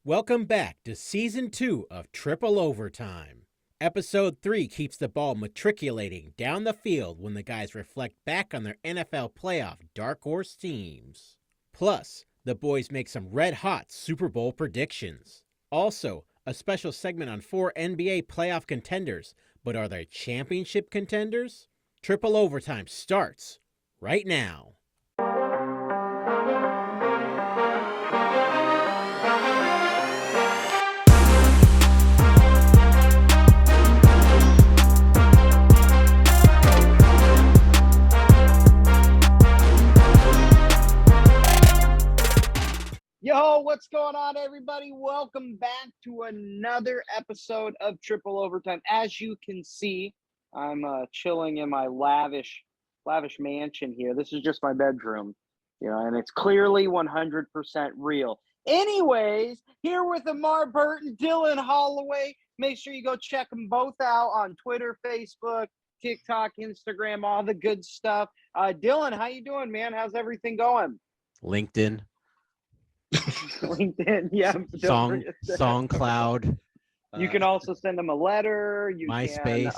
Welcome back to Season 2 of Triple Overtime. Episode 3 keeps the ball matriculating down the field when the guys reflect back on their NFL playoff dark horse teams. Plus, the boys make some red-hot Super Bowl predictions. Also, a special segment on 4 NBA playoff contenders, but are they championship contenders? Triple Overtime starts right now. Yo, what's going on, everybody? Welcome back to another episode of Triple Overtime. As you can see, I'm chilling in my lavish mansion here. This is just my bedroom, and it's clearly 100% real. Anyways, here with Amar Burton, Dylan Holloway. Make sure you go check them both out on Twitter, Facebook, TikTok, Instagram, all the good stuff. Dylan, how you doing, man? How's everything going? LinkedIn. LinkedIn, yeah. SoundCloud. You can also send them a letter. You MySpace.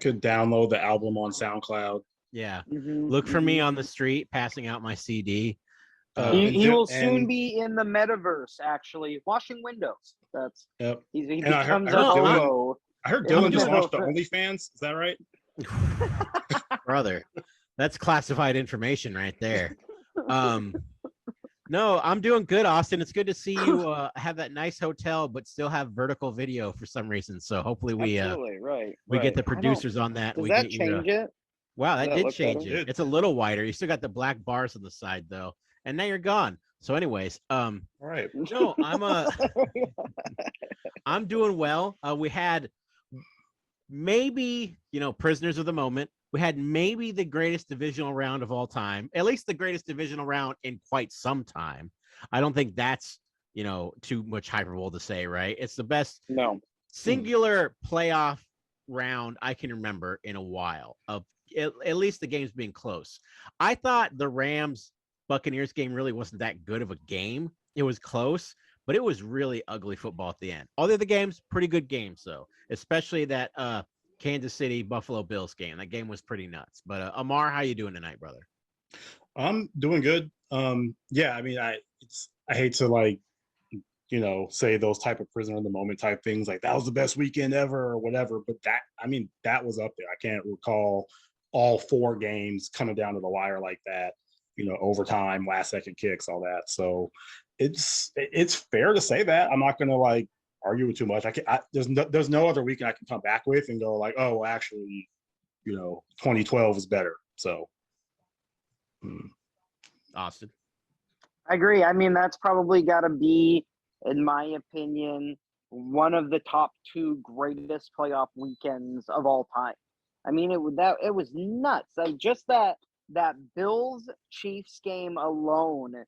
Could download the album on SoundCloud. Yeah. Look for me on the street passing out my CD. He will soon be in the metaverse, actually, washing windows. That's yep. He And becomes I heard Dylan just Yeah. launched the OnlyFans. Is that right? Brother, that's classified information right there. No, I'm doing good, Austin. It's good to see you have that nice hotel, but still have vertical video for some reason. So hopefully we get the producers on that. Does that change it? Wow, that did change better? it. It's a little wider. You still got the black bars on the side though, and now you're gone. So, anyways, All right. no, I'm doing well. We had maybe prisoners of the moment. We had maybe the greatest divisional round of all time, at least the greatest divisional round in quite some time. I don't think that's, too much hyperbole to say, right? It's the best singular playoff round I can remember in a while, of at least the games being close. I thought the Rams-Buccaneers game really wasn't that good of a game. It was close, but it was really ugly football at the end. All the other games, pretty good games, though, especially that Kansas City Buffalo Bills game. That game was pretty nuts. But Amar, how you doing tonight, brother? I'm doing good. Yeah, I mean, I hate to say those type of prisoner in the moment type things, like that was the best weekend ever or whatever. But that was up there. I can't recall all 4 games coming down to the wire like that. Overtime, last second kicks, all that. So it's fair to say that. I'm not gonna argue with too much. There's no other weekend I can come back with and go like, oh, actually, 2012 is better. So, Austin, I agree. I mean, that's probably got to be, in my opinion, one of the top 2 greatest playoff weekends of all time. I mean, it was nuts. Like just that Bills Chiefs game alone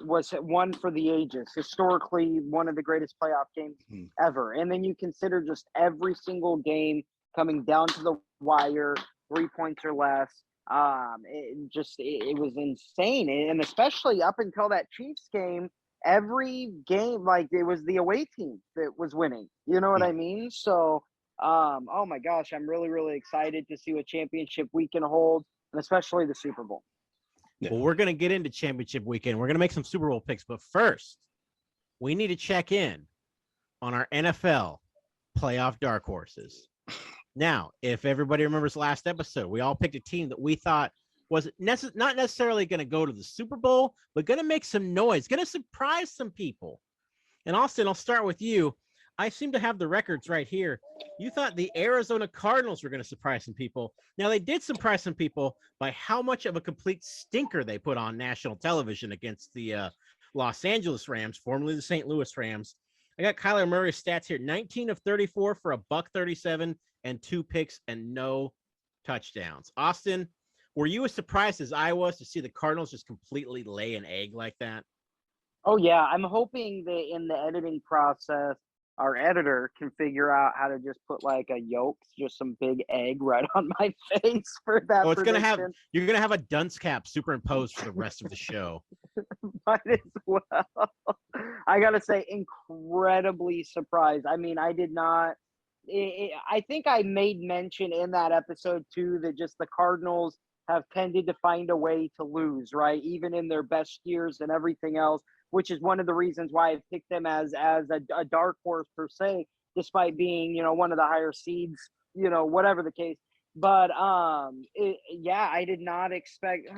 was one for the ages, historically one of the greatest playoff games ever. And then you consider just every single game coming down to the wire, 3 points or less. It was insane. And especially up until that Chiefs game, every game, it was the away team that was winning. You know what I mean? So, oh my gosh, I'm really, really excited to see what championship weekend holds, and especially the Super Bowl. Well, we're going to get into championship weekend. We're going to make some Super Bowl picks. But first, we need to check in on our NFL playoff dark horses. Now, if everybody remembers last episode, we all picked a team that we thought was not necessarily going to go to the Super Bowl, but going to make some noise, going to surprise some people. And Austin, I'll start with you. I seem to have the records right here. You thought the Arizona Cardinals were going to surprise some people. Now, they did surprise some people by how much of a complete stinker they put on national television against the Los Angeles Rams, formerly the St. Louis Rams. I got Kyler Murray's stats here, 19 of 34 for $137 and 2 picks and no touchdowns. Austin, were you as surprised as I was to see the Cardinals just completely lay an egg like that? Oh, yeah. I'm hoping that in the editing process, our editor can figure out how to just put like a yolk, just some big egg right on my face for that. Oh, you're gonna have a dunce cap superimposed for the rest of the show. Might as well. I gotta say, incredibly surprised. I mean, I did not. I think I made mention in that episode too that just the Cardinals have tended to find a way to lose, right? Even in their best years and everything else, which is one of the reasons why I picked them as a dark horse per se, despite being one of the higher seeds, whatever the case. But yeah, I did not expect.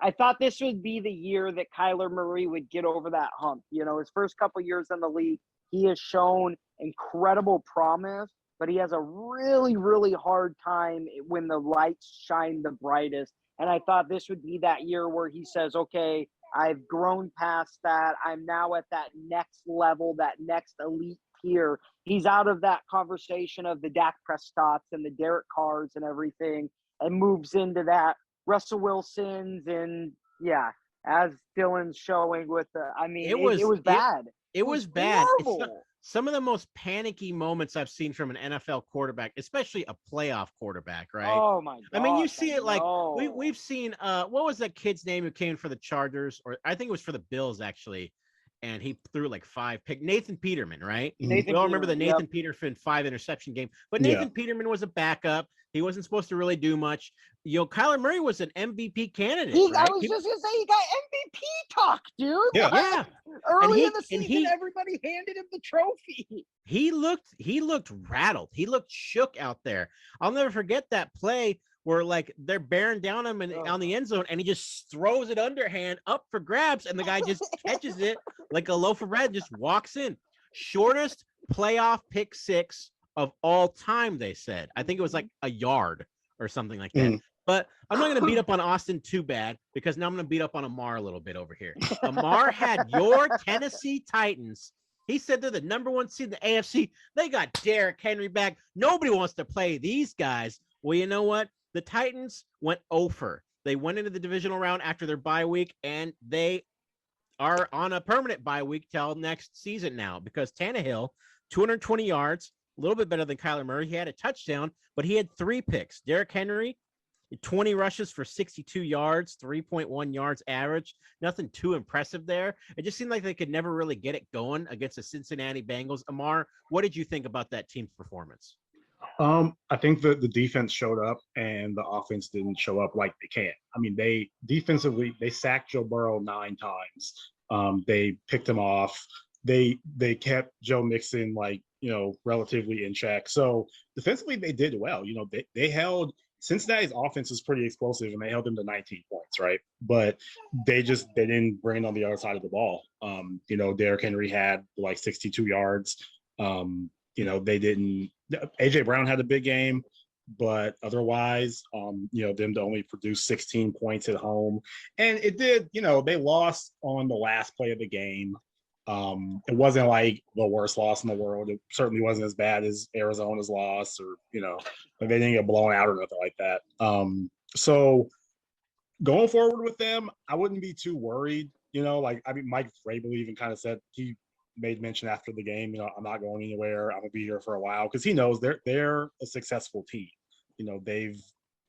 I thought this would be the year that Kyler Murray would get over that hump. His first couple years in the league, he has shown incredible promise, but he has a really, really hard time when the lights shine the brightest. And I thought this would be that year where he says, okay, I've grown past that. I'm now at that next level, that next elite tier. He's out of that conversation of the Dak Prescotts and the Derek Carrs and everything and moves into that Russell Wilson's, and yeah, as Dylan's showing with it was bad. It was bad. Horrible. Some of the most panicky moments I've seen from an NFL quarterback, especially a playoff quarterback, right? Oh my god. I mean, you see it like we've seen what was that kid's name who came for the Chargers, or I think it was for the Bills actually, and he threw like 5 picks. Nathan Peterman, right? We all remember the Nathan Peterman 5 interception game, but Nathan Peterman was a backup. He wasn't supposed to really do much. Kyler Murray was an MVP candidate. Right? I was just gonna say he got MVP talk, dude. Yeah. Early in the season, everybody handed him the trophy. He looked rattled. He looked shook out there. I'll never forget that play where like they're bearing down him on the end zone, and he just throws it underhand up for grabs, and the guy just catches it like a loaf of bread, just walks in. Shortest playoff pick six of all time, they said. I think it was like a yard or something like that. But I'm not going to beat up on Austin too bad, because now I'm going to beat up on Amar a little bit over here. Amar had your Tennessee Titans. He said they're the number 1 seed in the AFC. They got Derrick Henry back. Nobody wants to play these guys. Well, you know what? The Titans went over. They went into the divisional round after their bye week, and they are on a permanent bye week till next season now, because Tannehill, 220 yards, a little bit better than Kyler Murray. He had a touchdown, but he had 3 picks. Derrick Henry, 20 rushes for 62 yards, 3.1 yards average. Nothing too impressive there. It just seemed like they could never really get it going against the Cincinnati Bengals. Amar, what did you think about that team's performance? I think the defense showed up and the offense didn't show up like they can. I mean, they defensively, they sacked Joe Burrow 9 times. They picked him off. They kept Joe Mixon relatively in check. So defensively, they did well. They held Cincinnati's offense is pretty explosive, and they held them to 19 points, right? But they didn't bring it on the other side of the ball. Derrick Henry had like 62 yards. They didn't. AJ Brown had a big game, but otherwise, them to only produce 16 points at home, and it did. They lost on the last play of the game. It wasn't like the worst loss in the world. It certainly wasn't as bad as Arizona's loss, or they didn't get blown out or nothing like that. So going forward with them, I wouldn't be too worried. Mike Vrabel even kind of said, he made mention after the game, I'm not going anywhere. I'm gonna be here for a while, because he knows they're a successful team. They've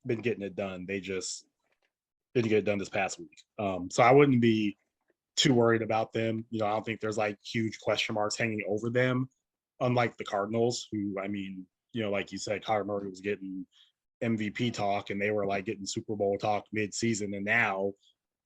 been getting it done. They just didn't get it done this past week. So I wouldn't be too worried about them. I don't think there's like huge question marks hanging over them, unlike the Cardinals, who, like you said, Kyler Murray was getting MVP talk, and they were like getting Super Bowl talk mid-season, and now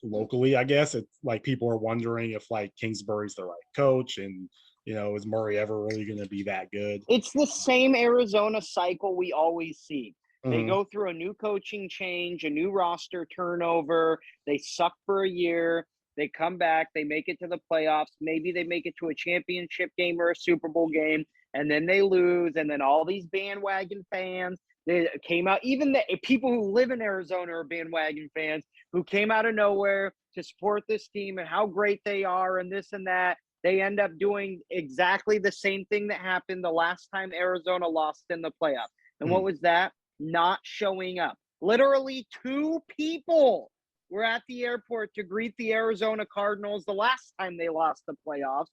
locally, I guess it's like people are wondering if like Kingsbury's the right coach, and is Murray ever really going to be that good? It's the same Arizona cycle we always see. They go through a new coaching change, a new roster turnover. They suck for a year. They come back. They make it to the playoffs. Maybe they make it to a championship game or a Super Bowl game, and then they lose. And then all these bandwagon fans, they came out. Even the people who live in Arizona are bandwagon fans who came out of nowhere to support this team and how great they are and this and that. They end up doing exactly the same thing that happened the last time Arizona lost in the playoffs. And what was that? Not showing up. Literally 2 people were at the airport to greet the Arizona Cardinals the last time they lost the playoffs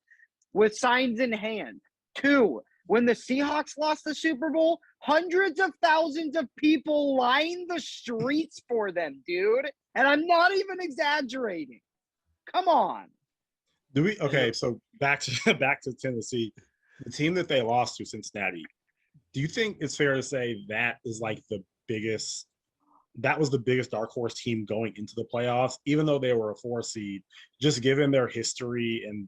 with signs in hand. 2. When the Seahawks lost the Super Bowl, hundreds of thousands of people lined the streets for them, dude. And I'm not even exaggerating. Come on. Do we? Okay, so back to back to Tennessee, the team that they lost to, Cincinnati. Do you think it's fair to say that is like the biggest? That was the biggest dark horse team going into the playoffs, even though they were a 4 seed. Just given their history and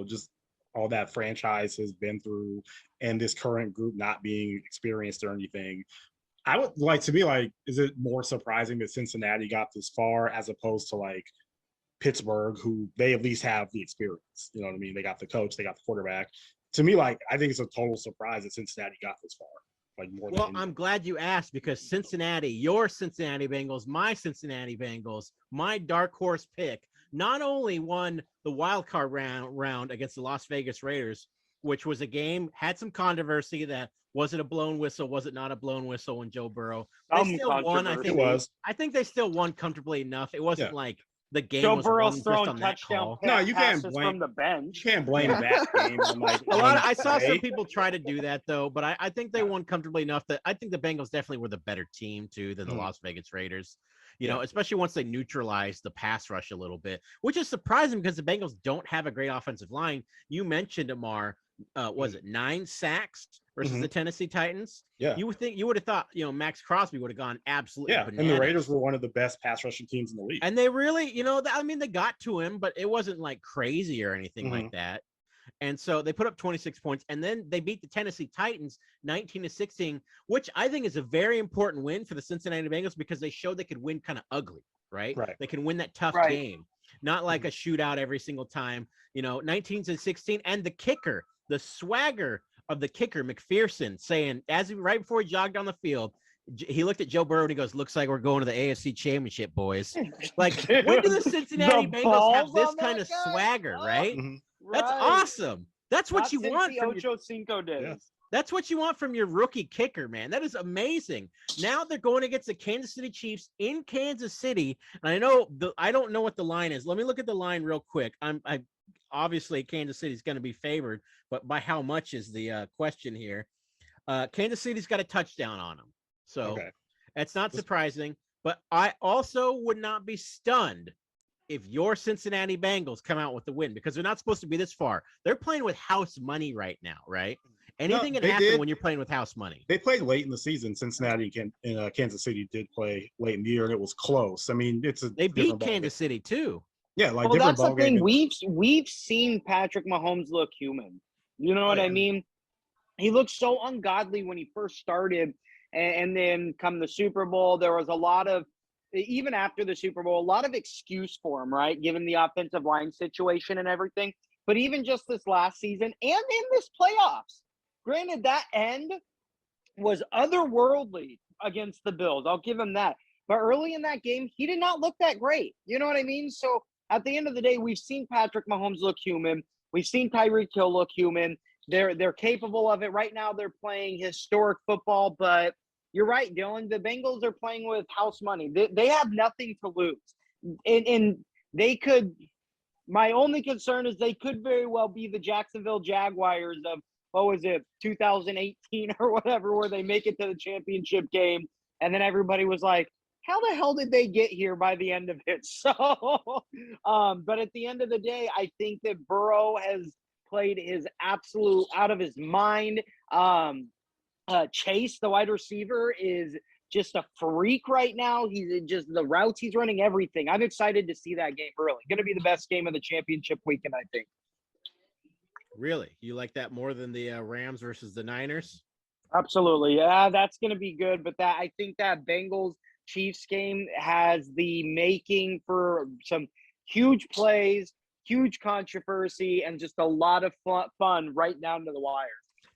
just all that franchise has been through, and this current group not being experienced or anything. I would like to be like, is it more surprising that Cincinnati got this far as opposed to like Pittsburgh, who they at least have the experience? You know what I mean? They got the coach, they got the quarterback. To me, like, I think it's a total surprise that Cincinnati got this far. Like more Well, than I'm glad you asked, because Cincinnati, your Cincinnati Bengals, my Cincinnati Bengals, my dark horse pick, not only won the wild card round against the Las Vegas Raiders, which was a game, had some controversy that was it a blown whistle, was it not a blown whistle when Joe Burrow. They still won. I think they still won comfortably enough. It wasn't like the game Joe was Burrow's won just throwing on that touchdown call. No, you can't passes blame from the bench. You can't blame that game on like I saw some people try to do that though, but I think they won comfortably enough that I think the Bengals definitely were the better team too than the Las Vegas Raiders. You know, especially once they neutralized the pass rush a little bit, which is surprising because the Bengals don't have a great offensive line. You mentioned, Amar, was it 9 sacks versus the Tennessee Titans? Yeah. You would have thought, Max Crosby would have gone absolutely bananas. And the Raiders were one of the best pass rushing teams in the league. And they really, they got to him, but it wasn't like crazy or anything like that. And so they put up 26 points, and then they beat the Tennessee Titans 19-16, which I think is a very important win for the Cincinnati Bengals because they showed they could win kind of ugly, right? They can win that tough game, not like a shootout every single time, 19-16. And the kicker, the swagger of the kicker, McPherson, saying, right before he jogged on the field, he looked at Joe Burrow and he goes, "Looks like we're going to the AFC Championship, boys." Like, when do the Cincinnati Bengals have this kind of swagger, right? That's awesome. That's what you want from Ocho Cinco days. That's what you want from your rookie kicker, man. That is amazing. Now they're going against the Kansas City Chiefs in Kansas City, and I don't know what the line is. Let me look at the line real quick. Obviously Kansas City is going to be favored, but by how much is the question here? Kansas City's got a touchdown on them, so it's not surprising. But I also would not be stunned if your Cincinnati Bengals come out with the win, because they're not supposed to be this far. They're playing with house money right now, right? Anything can happen when you're playing with house money. They played late in the season. Cincinnati and Kansas City did play late in the year, and it was close. I mean, they beat Kansas City too. Yeah, like that's the thing. We've seen Patrick Mahomes look human. You know what I mean? He looked so ungodly when he first started, and then come the Super Bowl, there was a lot of, even after the Super Bowl, a lot of excuse for him, right? Given the offensive line situation and everything. But even just this last season and in this playoffs, granted, that end was otherworldly against the Bills. I'll give him that. But early in that game, he did not look that great. You know what I mean? So at the end of the day, we've seen Patrick Mahomes look human. We've seen Tyreek Hill look human. They're capable of it. Right now, they're playing historic football, but you're right, Dylan. The Bengals are playing with house money. They have nothing to lose. And they could – my only concern is they could very well be the Jacksonville Jaguars of, 2018 or whatever, where they make it to the championship game. And then everybody was like, how the hell did they get here by the end of it? So, but at the end of the day, I think that Burrow has played his absolute out of his mind. Chase, the wide receiver, is just a freak right now. He's just the routes he's running, everything. I'm excited to see that game early. Going to be the best game of the championship weekend, I think. Really? You like that more than the Rams versus the Niners? Absolutely. Yeah, that's going to be good. But I think that Bengals Chiefs game has the making for some huge plays, huge controversy, and just a lot of fun right down to the wire.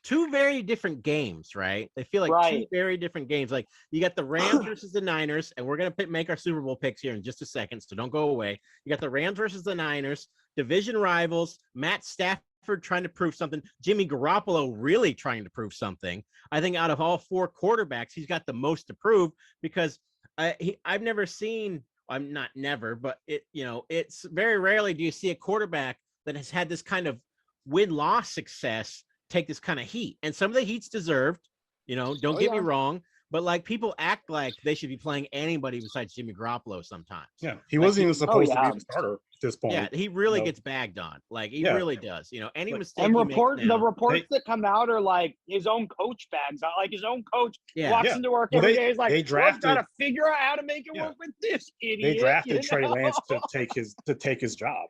Two very different games, right? They feel like two very different games. Like, you got the Rams versus the Niners, and we're going to make our Super Bowl picks here in just a second, so don't go away. You got the Rams versus the Niners, division rivals, Matt Stafford trying to prove something, Jimmy Garoppolo really trying to prove something. I think out of all 4 quarterbacks, he's got the most to prove, because I've never seen, I'm not never, but it's very rarely do you see a quarterback that has had this kind of win-loss success take this kind of heat. And some of the heat's deserved, don't get me wrong, but like, people act like they should be playing anybody besides Jimmy Garoppolo sometimes. Yeah, he wasn't even supposed to be the starter this point. Yeah, he really you know. gets bagged on. Like he Yeah. really does. Any Like- mistake. And he makes the now- reports that come out are like his own coach bags out. Like his own coach Yeah. walks Yeah. into work Well, every they- day. He's like, they "I've drafted- got to figure out how to make it Yeah. work with this idiot." They drafted you Trey know? Lance to take his job.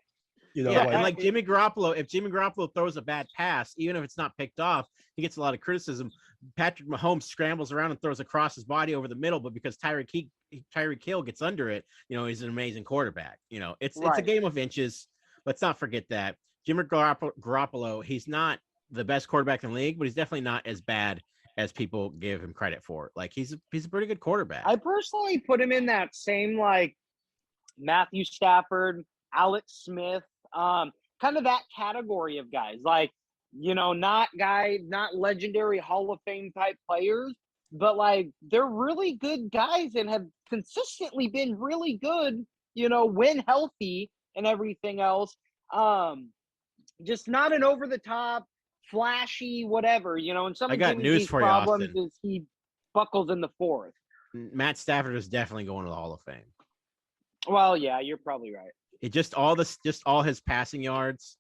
You know, Yeah, like, and like Jimmy Garoppolo, if Jimmy Garoppolo throws a bad pass, even if it's not picked off, he gets a lot of criticism. Patrick Mahomes scrambles around and throws across his body over the middle, but because Tyreek Hill gets under it, he's an amazing quarterback. It's a Right. game of inches. Let's not forget that. Jimmy Garoppolo, he's not the best quarterback in the league, but he's definitely not as bad as people give him credit for. Like he's a pretty good quarterback. I personally put him in that same like Matthew Stafford, Alex Smith, kind of that category of guys. Like, not legendary Hall of Fame type players, but like they're really good guys and have consistently been really good, when healthy and everything else. Just not an over the top, flashy, whatever, and some I of got Jimmy news G's for you, problems Austin. is he buckles in the fourth. Matt Stafford is definitely going to the Hall of Fame. Well, yeah, you're probably right. It just all his passing yards,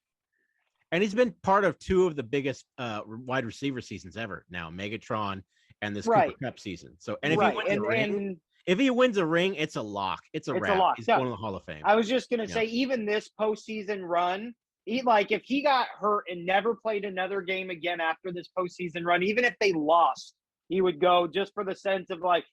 and he's been part of two of the biggest wide receiver seasons ever now, Megatron and this Right. Cooper Cup season. So, and if Right. he wins a ring, And if he wins a ring, it's a lock. It's a wrap. lock, He's yeah. going to the Hall of Fame. I was just gonna Yeah. say, even this postseason run, if he got hurt and never played another game again after this postseason run, even if they lost, he would go just for the sense of like,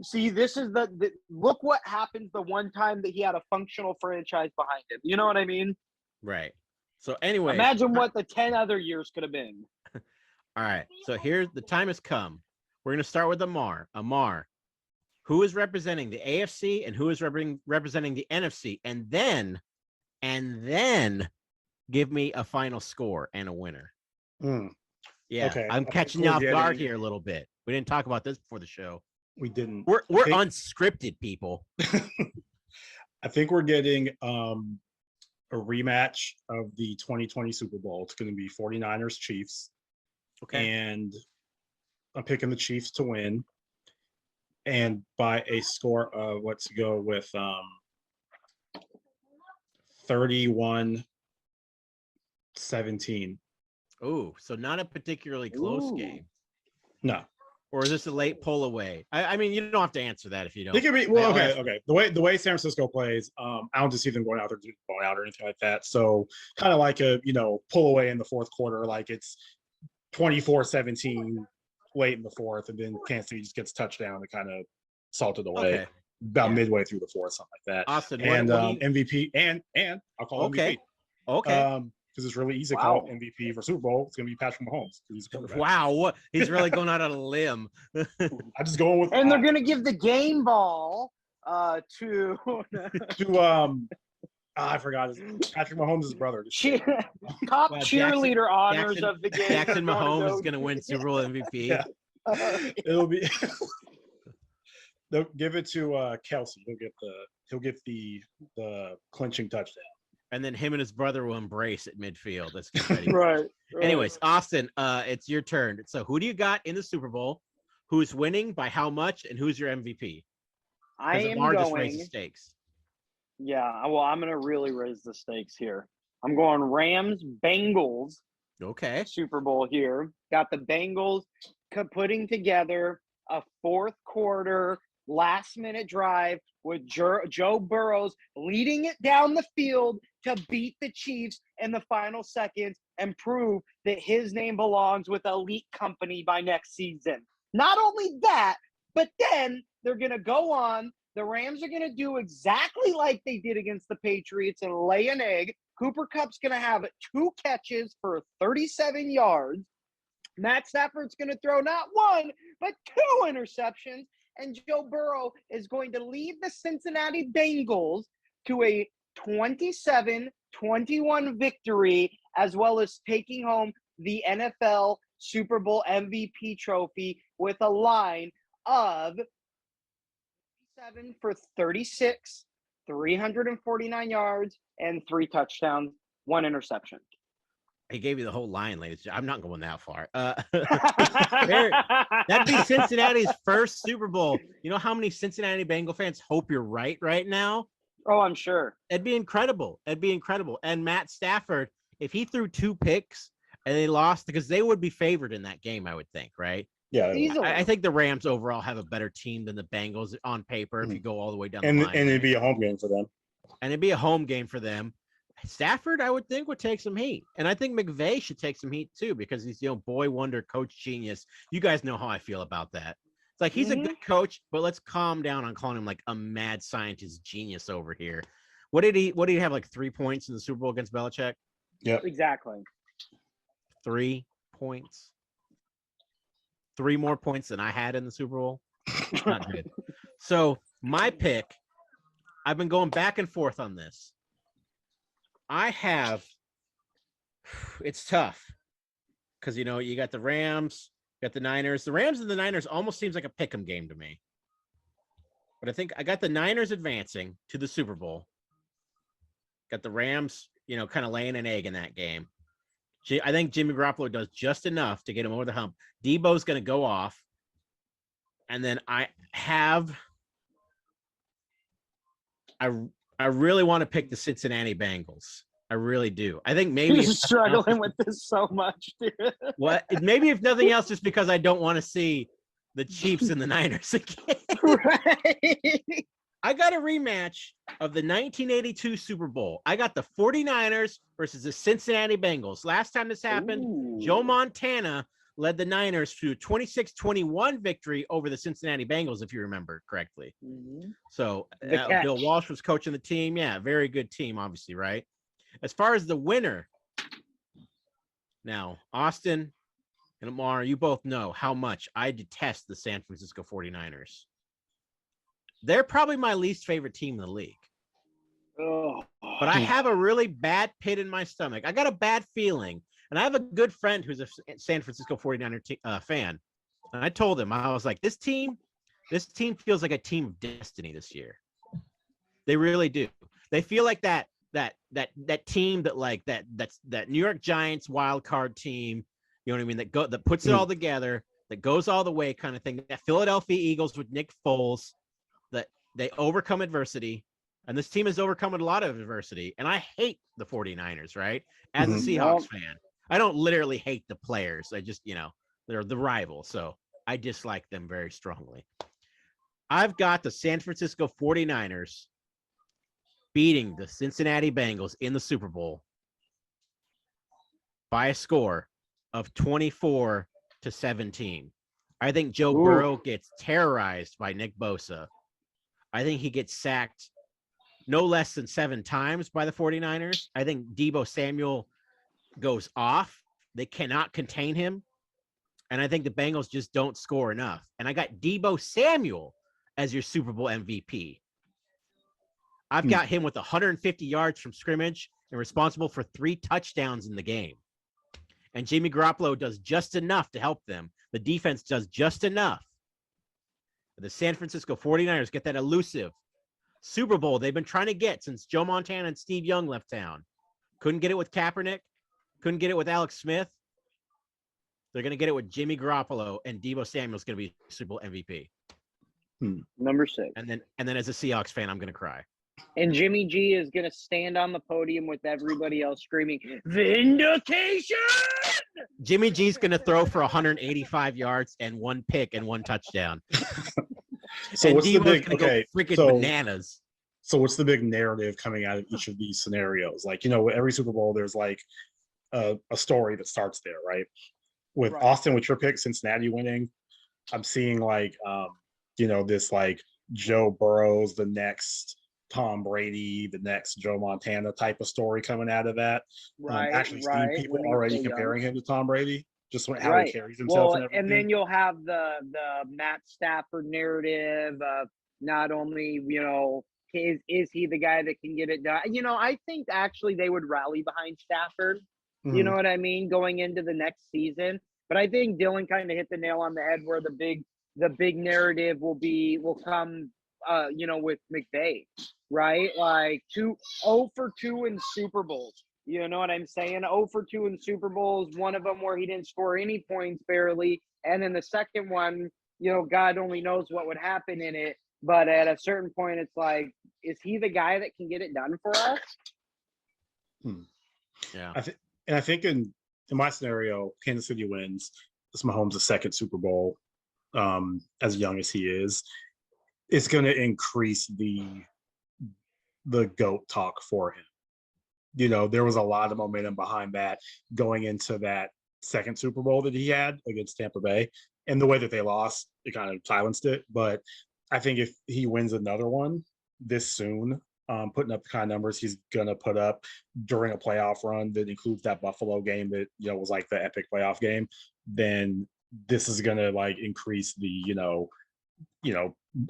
see, this is the look what happens the one time that he had a functional franchise behind him. You know what I mean? Right. So anyway, Imagine what the 10 other years could have been. all right. So here's the time has come. We're going to start with Amar. Amar, who is representing the AFC and who is representing the NFC, and then give me a final score and a winner. mm, Yeah, Okay, I'm I catching think you we're off guard getting- here a little bit. We didn't talk about this before the show. we didn't. We're think- unscripted people. I think we're getting a rematch of the 2020 Super Bowl. It's going to be 49ers Chiefs, Okay. and I'm picking the Chiefs to win, and by a score of, let's go with 31-17. Ooh, so not a particularly close Ooh. game. No, Or is this a late pull away? I mean, you don't have to answer that if you don't. it could be. Well, I- okay. The way San Francisco plays, I don't just see them going out there going out or anything like that. So kind of like a pull away in the fourth quarter, like it's 24-17 late in the fourth, and then Kansas City just gets touchdown to kind of salt it away Okay. about Yeah. midway through the fourth, something like that. Austin, And what do you- MVP and I'll call Okay. MVP. okay. Because it's really easy to call Wow. MVP for Super Bowl. It's going to be Patrick Mahomes. 'Cause he's a quarterback. Wow, what he's really going out on a limb. I just going with And they're gonna give the game ball to I forgot his Patrick Mahomes' brother. top Well, cheerleader honors Jackson- of the game. Jackson are Mahomes is to going to win Super Bowl MVP. Yeah. It'll be they'll give it to Kelsey. He'll get the clinching touchdown. And then him and his brother will embrace at midfield. Let's get ready. Right. Anyways, Austin, it's your turn. So who do you got in the Super Bowl? Who's winning by how much? And who's your MVP? I am Amar just raised the going. stakes. Yeah, well, I'm gonna really raise the stakes here. I'm going Rams Bengals Okay. Super Bowl here. Got the Bengals putting together a fourth quarter last minute drive with Joe Burrows leading it down the field to beat the Chiefs in the final seconds and prove that his name belongs with elite company by next season. Not only that, but then they're going to go on. The Rams are going to do exactly like they did against the Patriots and lay an egg. Cooper Kupp's going to have 2 catches for 37 yards. Matt Stafford's going to throw not 1, but 2 interceptions. And Joe Burrow is going to lead the Cincinnati Bengals to a 27-21 victory, as well as taking home the NFL Super Bowl MVP trophy with a line of 7 for 36, 349 yards, and 3 touchdowns, 1 interception. He gave you the whole line, ladies. I'm not going that far. That'd be Cincinnati's first Super Bowl. You know how many Cincinnati Bengal fans hope you're right now? Oh, I'm sure. It'd be incredible. It'd be incredible. And Matt Stafford, if he threw 2 picks and they lost, because they would be favored in that game, I would think, right? Yeah, Easily. I think the Rams overall have a better team than the Bengals on paper if you go all the way down the and line. it'd be a home game for them. And it'd be a home game for them. Stafford, I would think, would take some heat. And I think McVay should take some heat too, because he's, boy wonder, coach genius. You guys know how I feel about that. It's like he's a good coach, but let's calm down on calling him like a mad scientist genius over here. What did he have, like 3 points in the Super Bowl against Belichick? Yep. Exactly. 3 points. 3 more points than I had in the Super Bowl. Not good. So my pick, I've been going back and forth on this. It's tough because, you got the Rams, you got the Niners. The Rams and the Niners almost seems like a pick'em game to me. But I think I got the Niners advancing to the Super Bowl. Got the Rams, kind of laying an egg in that game. I think Jimmy Garoppolo does just enough to get him over the hump. Debo's going to go off. And then I really want to pick the Cincinnati Bengals. I really do. I think maybe You're struggling with this so much, dude. Maybe if nothing else, just because I don't want to see the Chiefs and the Niners again. Right. I got a rematch of the 1982 Super Bowl. I got the 49ers versus the Cincinnati Bengals. Last time this happened, Joe Montana led the Niners to a 26-21 victory over the Cincinnati Bengals, if you remember correctly. So Bill Walsh was coaching the team. Yeah, very good team, obviously, right? As far as the winner, now, Austin and Amar, you both know how much I detest the San Francisco 49ers. They're probably my least favorite team in the league. But I have a really bad pit in my stomach. I got a bad feeling. And I have a good friend who's a San Francisco 49er fan. And I told him, I was like, this team feels like a team of destiny this year. They really do. They feel like that team that New York Giants wild card team, you know what I mean? That puts it all together, that goes all the way kind of thing. That Philadelphia Eagles with Nick Foles, that they overcome adversity. And this team has overcome a lot of adversity. And I hate the 49ers, right? As a Seahawks fan. I don't literally hate the players. I just, they're the rival. So I dislike them very strongly. I've got the San Francisco 49ers beating the Cincinnati Bengals in the Super Bowl by a score of 24-17. I think Joe Burrow gets terrorized by Nick Bosa. I think he gets sacked no less than 7 times by the 49ers. I think Deebo Samuel goes off. They cannot contain him. And I think the Bengals just don't score enough. And I got Deebo Samuel as your Super Bowl MVP. I've got him with 150 yards from scrimmage and responsible for 3 touchdowns in the game. And Jimmy Garoppolo does just enough to help them. The defense does just enough. The San Francisco 49ers get that elusive Super Bowl they've been trying to get since Joe Montana and Steve Young left town. Couldn't get it with Kaepernick. Couldn't get it with Alex Smith. They're going to get it with Jimmy Garoppolo, and Deebo Samuel's going to be Super Bowl MVP. Number 6. And then as a Seahawks fan, I'm going to cry. And Jimmy G is going to stand on the podium with everybody else screaming, "Vindication!" Jimmy G's going to throw for 185 yards and 1 pick and 1 touchdown. So and what's Deebo's the big gonna go freaking bananas? So what's the big narrative coming out of each of these scenarios? Like, with every Super Bowl, there's like a story that starts there, right? With Austin, with your pick, Cincinnati winning, I'm seeing like, this like Joe Burrow's the next Tom Brady, the next Joe Montana type of story coming out of that. Actually, seeing people already comparing him to Tom Brady, just how he carries himself. Well, and then you'll have the Matt Stafford narrative of not only, is he the guy that can get it done? I think actually they would rally behind Stafford. You know what I mean? Going into the next season. But I think Dylan kind of hit the nail on the head where the big narrative will come, with McVay, right? Like 0 for 2 in Super Bowls. You know what I'm saying? 0 for 2 in Super Bowls, one of them where he didn't score any points barely. And then the second one, God only knows what would happen in it. But at a certain point, it's like, is he the guy that can get it done for us? Yeah. I think in my scenario, Kansas City wins. This Mahomes' second Super Bowl, as young as he is. It's going to increase the GOAT talk for him. You know, there was a lot of momentum behind that going into that second Super Bowl that he had against Tampa Bay. And the way that they lost, it kind of silenced it. But I think if he wins another one this soon, putting up the kind of numbers he's going to put up during a playoff run that includes that Buffalo game that, you know, was like the epic playoff game, then this is going to like increase the, you know,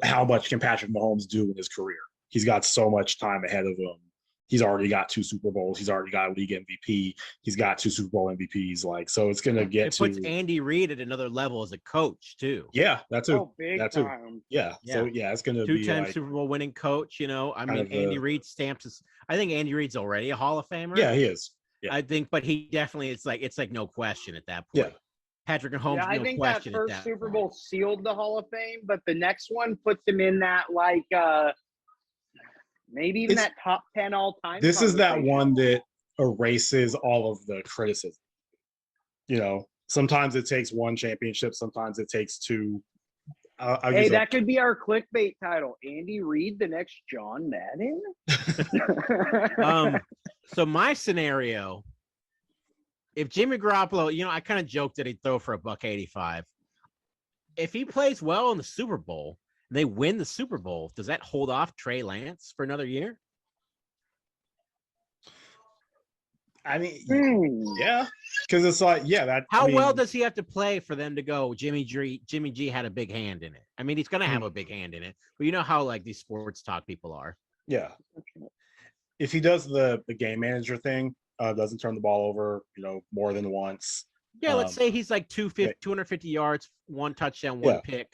how much can Patrick Mahomes do in his career? He's got so much time ahead of him. He's already got 2 Super Bowls. He's already got a league MVP. He's got 2 Super Bowl MVPs. Like, so it's going to get it puts Andy Reid at another level as a coach too. Yeah, that's it. Big that's time. Yeah. So yeah, it's going to be 2-time like, Super Bowl winning coach. You know, I mean, Andy Reid stamps his. I think Andy Reid's already a Hall of Famer. Yeah, he is. Yeah. I think, but he definitely, it's like no question at that point. Yeah. Patrick Mahomes, Yeah, I no think question that at first that Super point. Bowl sealed the Hall of Fame, but the next one puts him in that like maybe even that top 10 all time. This is that one that erases all of the criticism. You know, sometimes it takes 1 championship, sometimes it takes 2. Hey, that could be our clickbait title. Andy Reid, the next John Madden. So my scenario, if Jimmy Garoppolo, you know, I kind of joked that he'd throw for $185. If he plays well in the Super Bowl, and they win the Super Bowl, does that hold off Trey Lance for another year? I mean, yeah, because it's like, yeah, that. How well does he have to play for them to go? Jimmy G had a big hand in it. I mean, he's going to have a big hand in it, but you know how like these sports talk people are. Yeah. If he does the game manager thing, doesn't turn the ball over, you know, more than once. Yeah, let's say he's like 250 yards, 1 touchdown, 1 pick.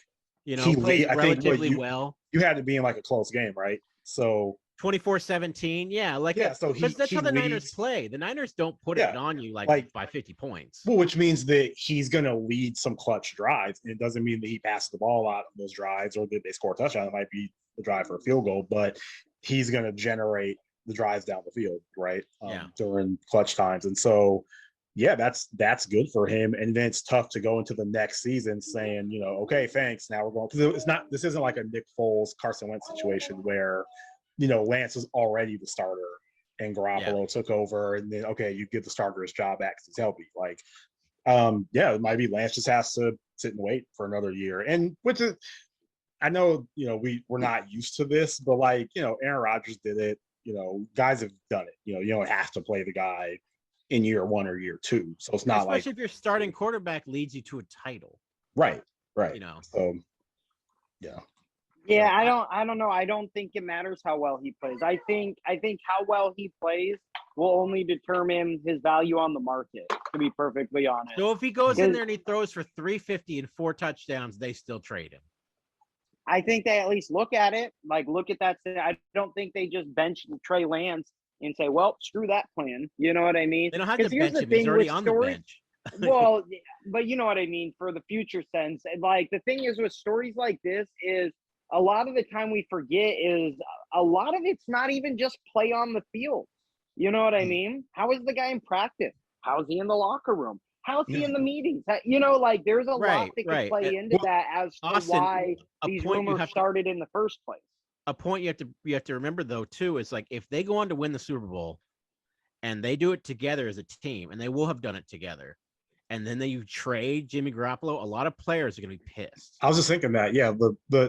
You know, plays relatively well. You had to be in like a close game, right? So 24-17, yeah, like so that's how the Niners play. The Niners don't put it on you like by 50 points. Well, which means that he's going to lead some clutch drives. And it doesn't mean that he passes the ball out of those drives or that they score a touchdown. It might be the drive for a field goal, but he's going to generate the drives down the field, right? During clutch times. And so, yeah, that's good for him. And then it's tough to go into the next season saying, you know, okay, thanks. Now we're going, because this isn't like a Nick Foles, Carson Wentz situation where, you know, Lance was already the starter and Garoppolo took over, and then, okay, you give the starter his job back because he's healthy. Like, it might be Lance just has to sit and wait for another year. And which is, I know, you know, we're not used to this, but like, you know, Aaron Rodgers did it. You know, guys have done it. You know, you don't have to play the guy in year 1 or year 2. So it's not especially if your starting quarterback leads you to a title. Right. You know. So yeah. Yeah, I don't know. I don't think it matters how well he plays. I think how well he plays will only determine his value on the market, to be perfectly honest. So if he goes in there and he throws for 350 and 4 touchdowns, they still trade him. I think they at least look at it. Like, look at that. I don't think they just bench Trey Lance and say, well, screw that plan. You know what I mean? They don't have to bench him. He's already on the bench. Well, but you know what I mean for the future sense. Like, the thing is with stories like this is a lot of the time we forget is a lot of it's not even just play on the field. You know what I mean? How is the guy in practice? How's he in the locker room? How's he in the meetings? You know, like there's a lot that can play into that as to why these rumors started in the first place. A point you have to remember though too is like if they go on to win the Super Bowl and they do it together as a team, and they will have done it together, and then you trade Jimmy Garoppolo, a lot of players are going to be pissed. I was just thinking that, yeah,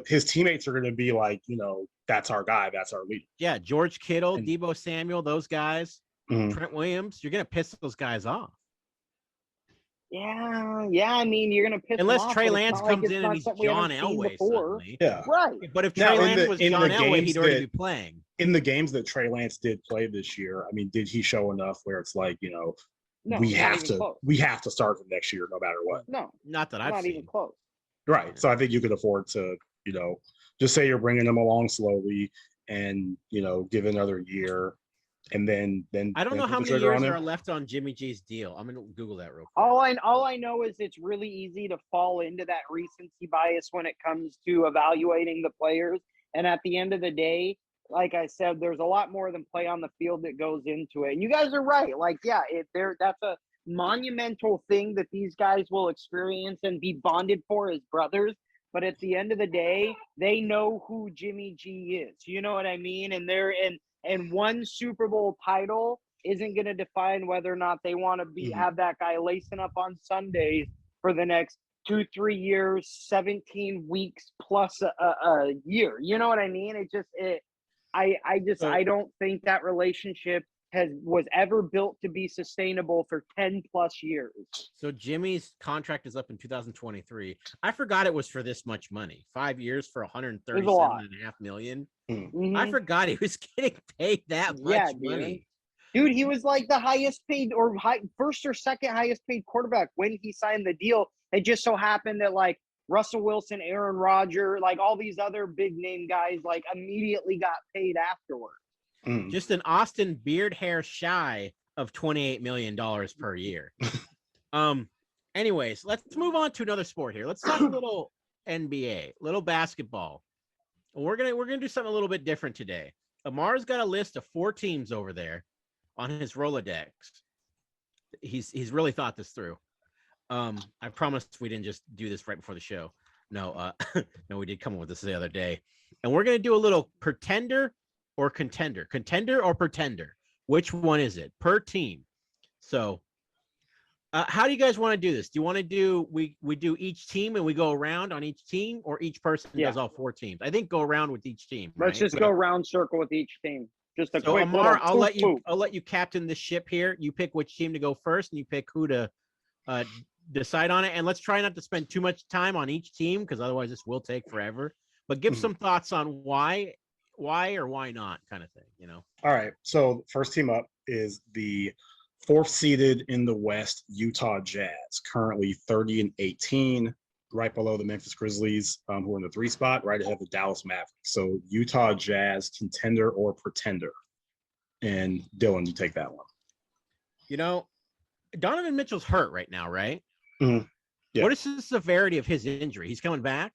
his teammates are going to be like, you know, that's our guy, that's our leader. Yeah, George Kittle, Deebo Samuel, those guys, Trent Williams, you're going to piss those guys off. Yeah. I mean, you're going to piss unless them off, Trey Lance comes in and he's John Elway suddenly. Yeah, right. But if Trey Lance was John Elway, he'd already be playing. In the games that Trey Lance did play this year, I mean, did he show enough where it's like, you know, no, we have to start him next year no matter what? No, not that I've not seen. even close. Right. So I think you could afford to, you know, just say you're bringing him along slowly and, you know, give another year. And then I don't know how many years are left on Jimmy G's deal. I'm gonna Google that real quick. All I know is it's really easy to fall into that recency bias when it comes to evaluating the players. And at the end of the day, like I said, there's a lot more than play on the field that goes into it. And you guys are right. Like, yeah, that's a monumental thing that these guys will experience and be bonded for as brothers. But at the end of the day, they know who Jimmy G is. You know what I mean? And one Super Bowl title isn't going to define whether or not they want to be have that guy lacing up on Sundays for the next 2-3 years, 17 weeks plus a year. You know what I mean? I don't think that relationship was ever built to be sustainable for 10 plus years. So Jimmy's contract is up in 2023. I forgot it was for this much money. 5 years for 137.5 million. Mm-hmm. I forgot he was getting paid that much money. Dude, he was like the highest paid or first or second highest paid quarterback when he signed the deal. It just so happened that like Russell Wilson, Aaron Rodgers, like all these other big name guys, like immediately got paid afterward. Just an Austin beard hair shy of $28 million per year. Anyways, let's move on to another sport here. Let's talk a little NBA, little basketball. We're gonna do something a little bit different today. Amar's got a list of 4 teams over there on his Rolodex. He's really thought this through. I promised we didn't just do this right before the show. No, no, we did come up with this the other day. And we're gonna do a little pretender or contender. Contender or pretender. Which one is it? Per team. So how do you guys want to do this? Do you want to do we do each team and we go around on each team, or each person does all 4 teams? I think go around with each team. Let's just go round circle with each team. Just a so quick Amar, I'll let you captain the ship here. You pick which team to go first, and you pick who to decide on it. And let's try not to spend too much time on each team, because otherwise this will take forever. But give some thoughts on why or why not kind of thing, you know. All right. So first team up is the 4th seeded in the West, Utah Jazz, currently 30-18, right below the Memphis Grizzlies, who are in the 3 spot, right ahead of the Dallas Mavericks. So Utah Jazz, contender or pretender? And Dylan, you take that one. You know, Donovan Mitchell's hurt right now, right? Mm-hmm. Yeah. What is the severity of his injury? He's coming back?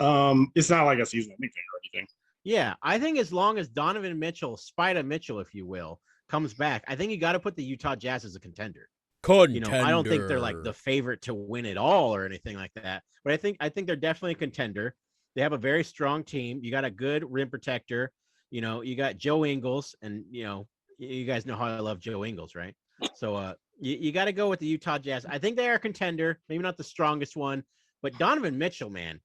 It's not like a season anything or anything. Yeah, I think as long as Donovan Mitchell, Spider Mitchell, if you will, comes back, I think you got to put the Utah Jazz as a contender. You know, I don't think they're like the favorite to win it all or anything like that. But I think they're definitely a contender. They have a very strong team. You got a good rim protector. You know, you got Joe Ingles, and you know, you guys know how I love Joe Ingles, right? So you got to go with the Utah Jazz. I think they are a contender, maybe not the strongest one, but Donovan Mitchell, man,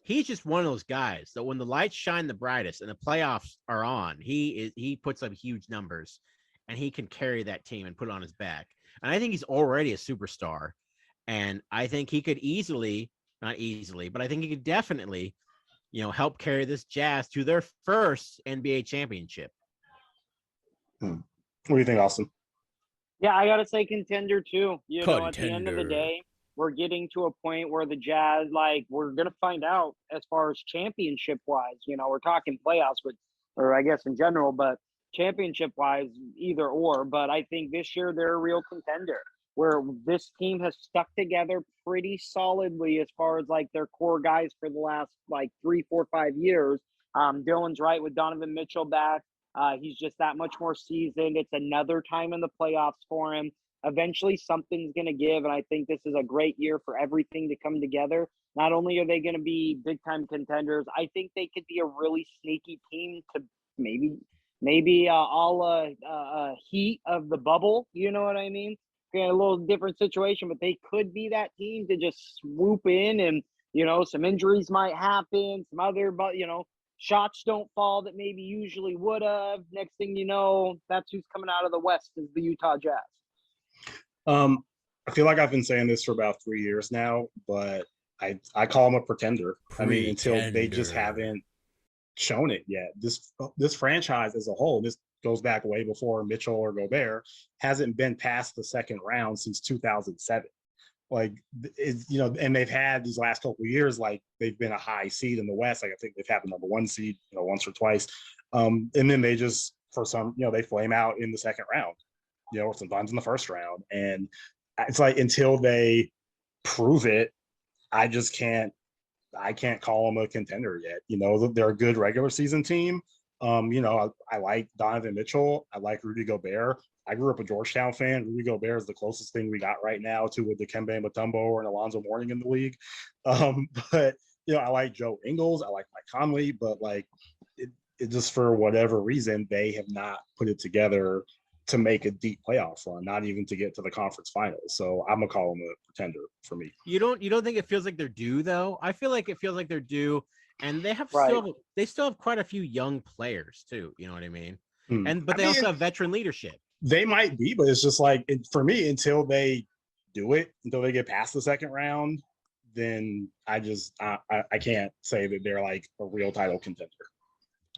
he's just one of those guys that when the lights shine the brightest and the playoffs are on, he puts up huge numbers, and he can carry that team and put it on his back. And I think he's already a superstar, and I think he could not easily, but I think he could definitely, you know, help carry this Jazz to their first NBA championship. What do you think, Austin? Yeah, I gotta say contender too. You know, at the end of the day, we're getting to a point where the Jazz, like, we're gonna find out as far as championship wise. You know, we're talking playoffs, or I guess in general, but championship wise, either or. But I think this year they're a real contender, where this team has stuck together pretty solidly as far as like their core guys for the last like 3, 4, 5 years. Dylan's right with Donovan Mitchell back. He's just that much more seasoned. It's another time in the playoffs for him. Eventually something's going to give, and I think this is a great year for everything to come together. Not only are they going to be big-time contenders, I think they could be a really sneaky team to maybe all Heat of the bubble. You know what I mean? A little different situation, but they could be that team to just swoop in, and, you know, some injuries might happen, some other, but, you know, shots don't fall that maybe usually would have. Next thing you know, that's who's coming out of the West is the Utah Jazz. I feel like I've been saying this for about 3 years now, but I call them a pretender. I mean, until they just haven't shown it yet. This franchise as a whole, this goes back way before Mitchell or Gobert, hasn't been past the second round since 2007. Like, you know, and they've had these last couple of years, like they've been a high seed in the West. Like I think they've had the number 1 seed, you know, once or twice. And then they just, for some, you know, they flame out in the second round, you know, or sometimes in the first round. And it's like, until they prove it, I just can't I can't call them a contender yet. You know, they're a good regular season team. You know, I like Donovan Mitchell. I like Rudy Gobert. I grew up a Georgetown fan. Rudy Gobert is the closest thing we got right now to with Dikembe Mutombo and Alonzo Mourning in the league. But you know, I like Joe Ingles. I like Mike Conley. But like, it just for whatever reason, they have not put it together to make a deep playoff run, not even to get to the conference finals. So I'm gonna call them a pretender for me. You don't think it feels like they're due though? I feel like it feels like they're due, and they have Right. still have quite a few young players too. You know what I mean? But I they also mean, have veteran leadership. They might be, but it's just like for me, until they do it, until they get past the second round, then I can't say that they're like a real title contender.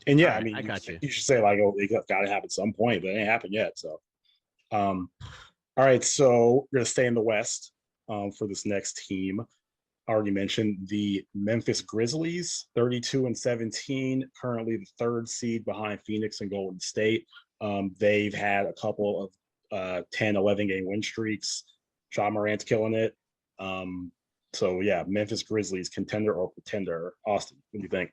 And yeah, All right, I mean, I got you. you should say like, oh, they got to have at some point, but it ain't happened yet. So, all right, so we're gonna stay in the West for this next team. I already mentioned the Memphis Grizzlies, 32-17, currently the third seed behind Phoenix and Golden State. They've had a couple of 10, 11 game win streaks. Ja Morant's killing it. So yeah, Memphis Grizzlies, contender or pretender? Austin, what do you think?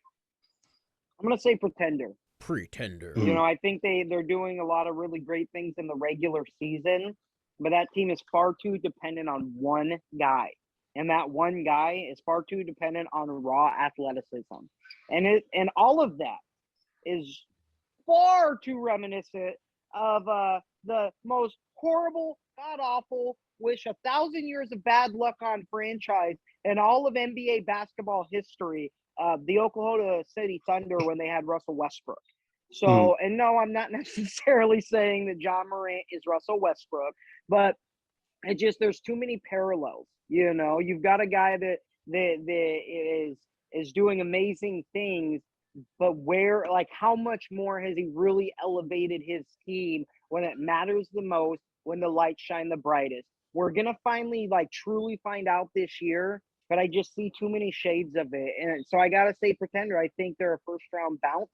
I'm gonna say pretender. Pretender. You know, I think they're doing a lot of really great things in the regular season, but that team is far too dependent on one guy. And that one guy is far too dependent on raw athleticism. And all of that is far too reminiscent of the most horrible, god-awful, wish 1,000 years of bad luck on franchise and all of NBA basketball history, the Oklahoma City Thunder when they had Russell Westbrook. So, and no, I'm not necessarily saying that Ja Morant is Russell Westbrook, but it just, there's too many parallels. You know, you've got a guy that is doing amazing things, but where, like, how much more has he really elevated his team when it matters the most, when the lights shine the brightest? We're gonna finally, like, truly find out this year, but I just see too many shades of it, and so I gotta say pretender. I think they're a first round bounce,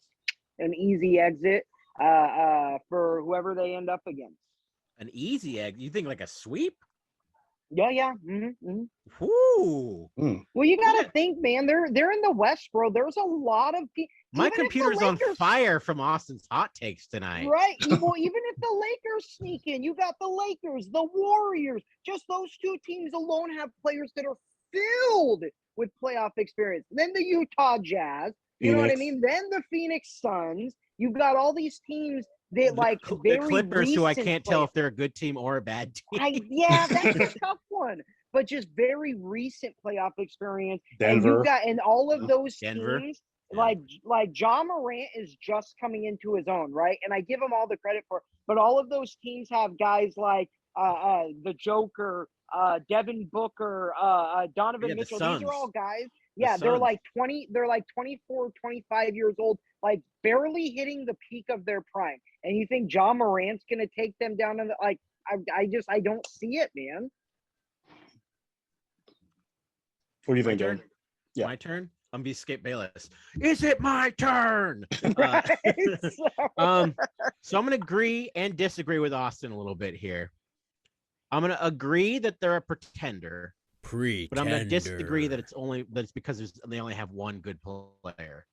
an easy exit for whoever they end up against. An easy egg? You think like a sweep? Yeah. Mm-hmm. Whoo! Well, you got to think, man. They're in the West, bro. There's a lot of people. My computer's on fire from Austin's hot takes tonight. Right. Well, even if the Lakers sneak in, you got the Lakers, the Warriors. Just those two teams alone have players that are filled with playoff experience. Then the Utah Jazz. You know what I mean? Then the Phoenix Suns. You've got all these teams that, like, the Clippers, who I can't tell if they're a good team or a bad team. Yeah, that's a tough one. But just very recent playoff experience. Denver. And all of those Denver. teams, like Ja Morant is just coming into his own, right? And I give him all the credit for it. But all of those teams have guys like the Joker, Devin Booker, Donovan Mitchell. These are all guys. Yeah, they're like 24, 25 years old, like barely hitting the peak of their prime. And you think Ja Morant's gonna take them down to I don't see it, man. What do you think, Dan? Yeah. My turn? I'm be Skip Bayless. Is it my turn? So I'm gonna agree and disagree with Austin a little bit here. I'm gonna agree that they're a pretender. But I'm gonna disagree that it's because they only have one good player,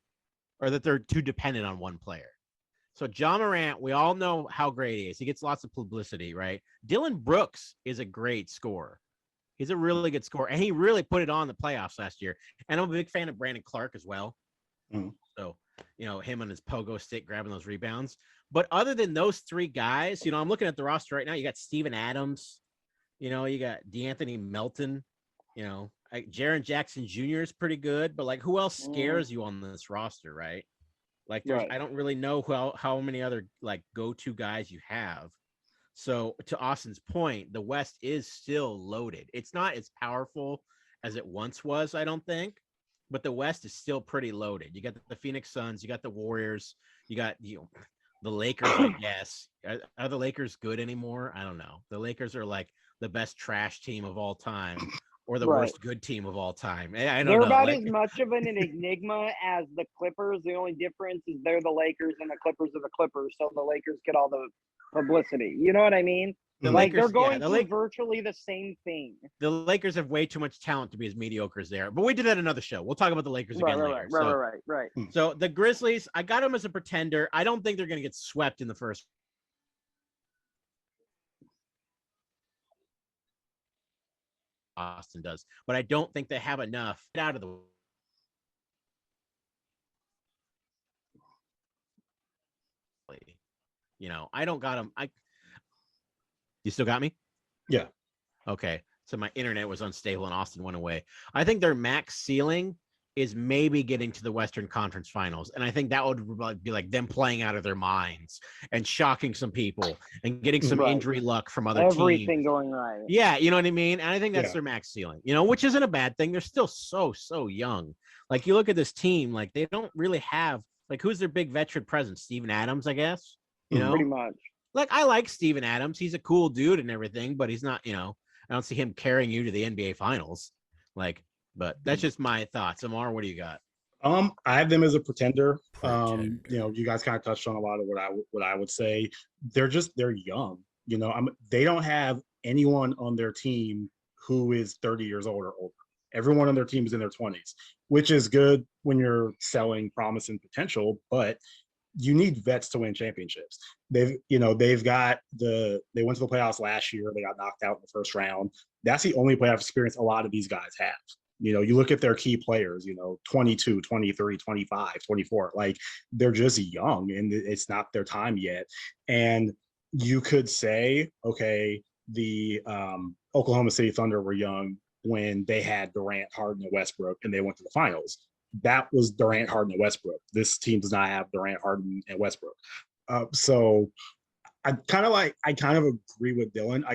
or that they're too dependent on one player. So Ja Morant, we all know how great he is. He gets lots of publicity, right? Dylan Brooks is a great scorer. He's a really good scorer, and he really put it on the playoffs last year. And I'm a big fan of Brandon Clark as well. So, you know, him on his pogo stick grabbing those rebounds. But other than those three guys, you know, I'm looking at the roster right now. You got Steven Adams, you know, you got DeAnthony Melton. You know, Jaren Jackson Jr. is pretty good, but like, who else scares you on this roster, right? Like, I don't really know how many other like go-to guys you have. So to Austin's point, the West is still loaded. It's not as powerful as it once was, I don't think, but the West is still pretty loaded. You got the Phoenix Suns, you got the Warriors, you got the Lakers. I guess are the Lakers good anymore? I don't know. The Lakers are like the best trash team of all time. Or the worst good team of all time. I don't know. They're about as much of an enigma as the Clippers. The only difference is they're the Lakers and the Clippers are the Clippers. So the Lakers get all the publicity. You know what I mean? The Mhm. Like Lakers, they're going yeah, through virtually the same thing. the Lakers have way too much talent to be as mediocre as they are. But we did that another show. We'll talk about the Lakers again later. Right. So the Grizzlies, I got them as a pretender. I don't think they're going to get swept in the first. Austin does, but I don't think they have enough out of the. I don't got them. You still got me? Yeah. Okay. So my internet was unstable and Austin went away. I think their max ceiling is maybe getting to the Western Conference Finals. And I think that would be like them playing out of their minds and shocking some people and getting some injury luck from other Everything teams. going right. Yeah, you know what I mean? And I think that's their max ceiling, which isn't a bad thing. They're still so young. Like you look at this team, like they don't really have, like who's their big veteran presence? Steven Adams, I guess. Pretty much. Like I like Steven Adams. He's a cool dude and everything, but he's not, I don't see him carrying you to the NBA finals. But that's just my thoughts. Amar, what do you got? I have them as a pretender. You guys kind of touched on a lot of what I would say. They're young. They don't have anyone on their team who is 30 years old or older. Everyone on their team is in their 20s, which is good when you're selling promise and potential, but you need vets to win championships. They went to the playoffs last year. They got knocked out in the first round. That's the only playoff experience a lot of these guys have. You look at their key players, 22, 23, 25, 24, like they're just young and it's not their time yet. And you could say, okay, the Oklahoma City Thunder were young when they had Durant, Harden, and Westbrook, and they went to the finals. That was Durant, Harden, and Westbrook. This team does not have Durant, Harden, and Westbrook. So I kind of agree with Dylan.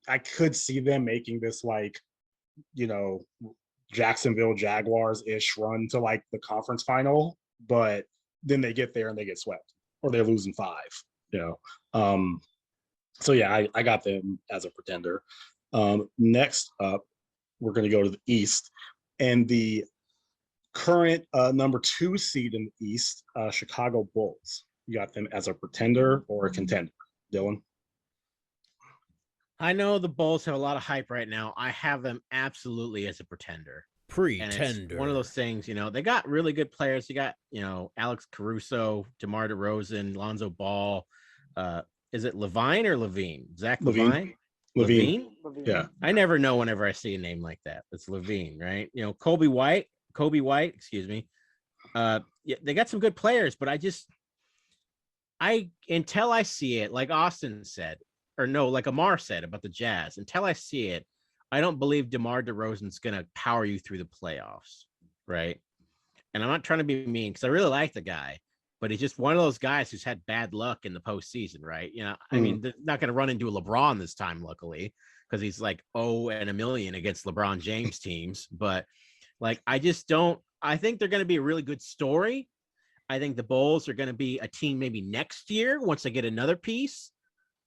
I could see them making this Jacksonville Jaguars-ish run to the conference final, but then they get there and they get swept or they're losing 5. So yeah, I got them as a pretender. Next up, we're going to go to the East, and the current number 2 seed in the East, Chicago Bulls. You got them as a pretender or a contender, Dylan? I know the Bulls have a lot of hype right now. I have them absolutely as a pretender. And it's one of those things, they got really good players. You got, Alex Caruso, DeMar DeRozan, Lonzo Ball. Is it Levine or Levine? Zach Levine? Levine. Yeah. I never know whenever I see a name like that. It's Levine, right? Kobe White, excuse me. Yeah, they got some good players, but until I see it, like Austin said, or no, like Amar said about the Jazz, until I see it, I don't believe DeMar DeRozan's going to power you through the playoffs, right? And I'm not trying to be mean because I really like the guy, but he's just one of those guys who's had bad luck in the postseason, right? I mean, they're not going to run into a LeBron this time, luckily, because he's like 0 and a million against LeBron James teams. But I think they're going to be a really good story. I think the Bulls are going to be a team maybe next year once they get another piece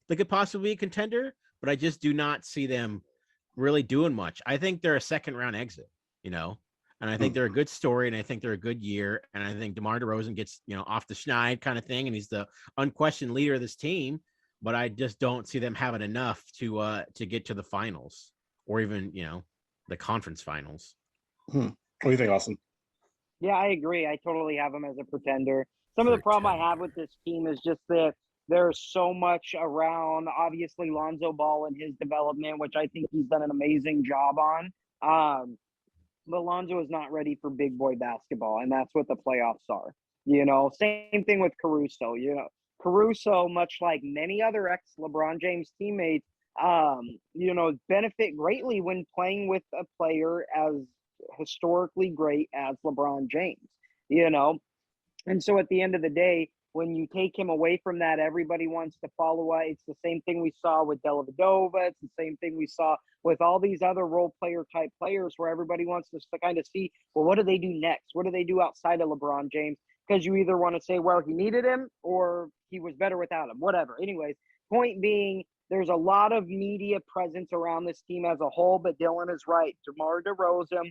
that could possibly be a contender, but I just do not see them really doing much. I think they're a second round exit, and I think they're a good story, and I think they're a good year, and I think DeMar DeRozan gets, off the schneid kind of thing, and he's the unquestioned leader of this team, but I just don't see them having enough to get to the finals or even, the conference finals. What do you think, Austin? Yeah, I agree. I totally have them as a pretender. Some of the problem I have with this team is just that there's so much around, obviously, Lonzo Ball and his development, which I think he's done an amazing job on. But Lonzo is not ready for big boy basketball, and that's what the playoffs are. Same thing with Caruso. Caruso, much like many other ex-LeBron James teammates, benefit greatly when playing with a player as historically great as LeBron James, And so at the end of the day, when you take him away from that, everybody wants to follow it. It's the same thing we saw with Dellavedova. It's the same thing we saw with all these other role player type players where everybody wants to kind of see, well, what do they do next? What do they do outside of LeBron James? Because you either want to say, well, he needed him or he was better without him, whatever. Anyways, point being, there's a lot of media presence around this team as a whole, but Dylan is right. DeMar DeRozan,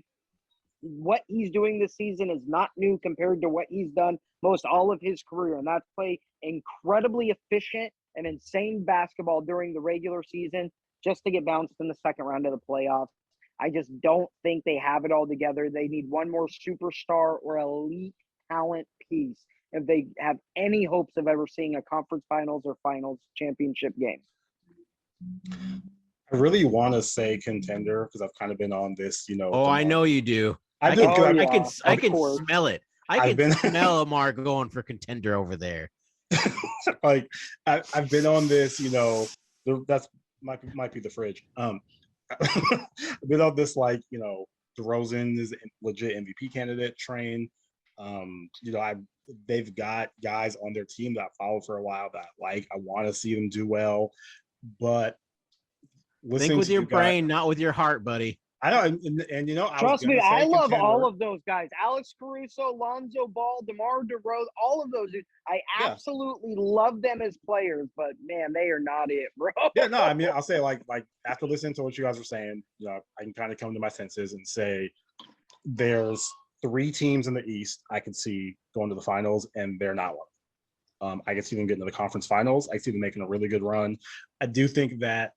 what he's doing this season is not new compared to what he's done most all of his career, and that's play incredibly efficient an insane basketball during the regular season just to get bounced in the second round of the playoffs. I just don't think they have it all together. They need one more superstar or elite talent piece if they have any hopes of ever seeing a conference finals or finals championship game. I really want to say contender because I've kind of been on this, Oh, I know you do. I've I been, can, yeah, I of can course. smell it. I've been- smell Amar going for contender over there. like I've been on this, that's might be the fridge. I've been on this DeRozan is a legit MVP candidate train. They've got guys on their team that I followed for a while that I want to see them do well, but think with your brain, not with your heart, buddy. I know, Trust me, I love all of those guys. Alex Caruso, Lonzo Ball, DeMar DeRozan, all of those. I absolutely love them as players, but man, they are not it, bro. Yeah, no, I mean, I'll say like after listening to what you guys are saying, I can kind of come to my senses and say there's 3 teams in the East I can see going to the finals, and they're not one. I can see them getting to the conference finals. I see them making a really good run. I do think that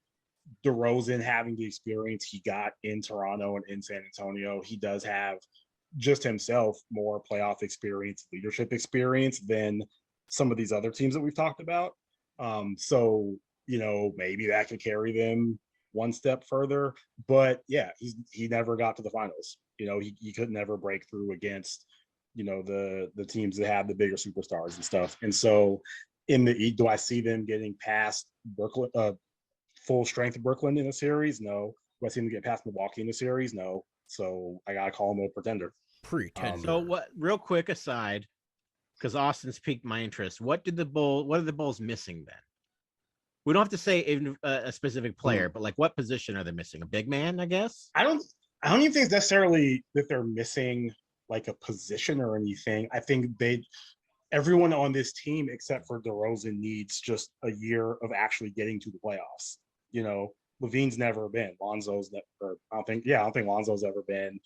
DeRozan having the experience he got in Toronto and in San Antonio, he does have just himself more playoff experience, leadership experience than some of these other teams that we've talked about. So maybe that could carry them one step further. But yeah, he never got to the finals. He could never break through against the teams that have the bigger superstars and stuff. And so do I see them getting past Brooklyn? Full strength of Brooklyn in a series? No. Do I see them get past Milwaukee in the series? No. So I gotta call them a pretender. So what? Real quick aside, because Austin's piqued my interest. What are the Bulls missing then? We don't have to say a specific player, but what position are they missing? A big man, I guess. I don't even think it's necessarily that they're missing a position or anything. I think everyone on this team except for DeRozan needs just a year of actually getting to the playoffs. Levine's never been. Lonzo's never. I don't think Lonzo's ever been.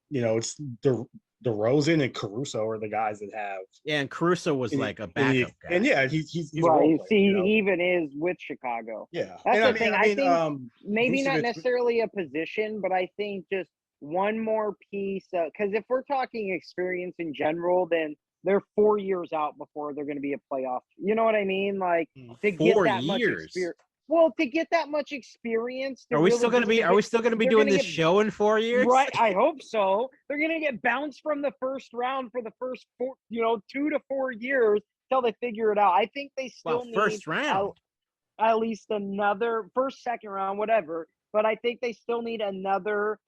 It's DeRozan and Caruso are the guys that have. Yeah, and Caruso was a backup guy. And yeah, he's right. A role player, he even is with Chicago. Yeah, that's the thing. I think maybe Vucevic, not necessarily a position, but I think just one more piece. Because if we're talking experience in general, then they're 4 years out before they're going to be a playoff. You know what I mean? To get that much experience. Well, to get that much experience, are we still going to be? Are we still going to be doing this show in 4 years? Right, I hope so. They're going to get bounced from the first round for the first 2 to 4 years till they figure it out. I think they still need first round, at least another first, second round, whatever. But I think they still need another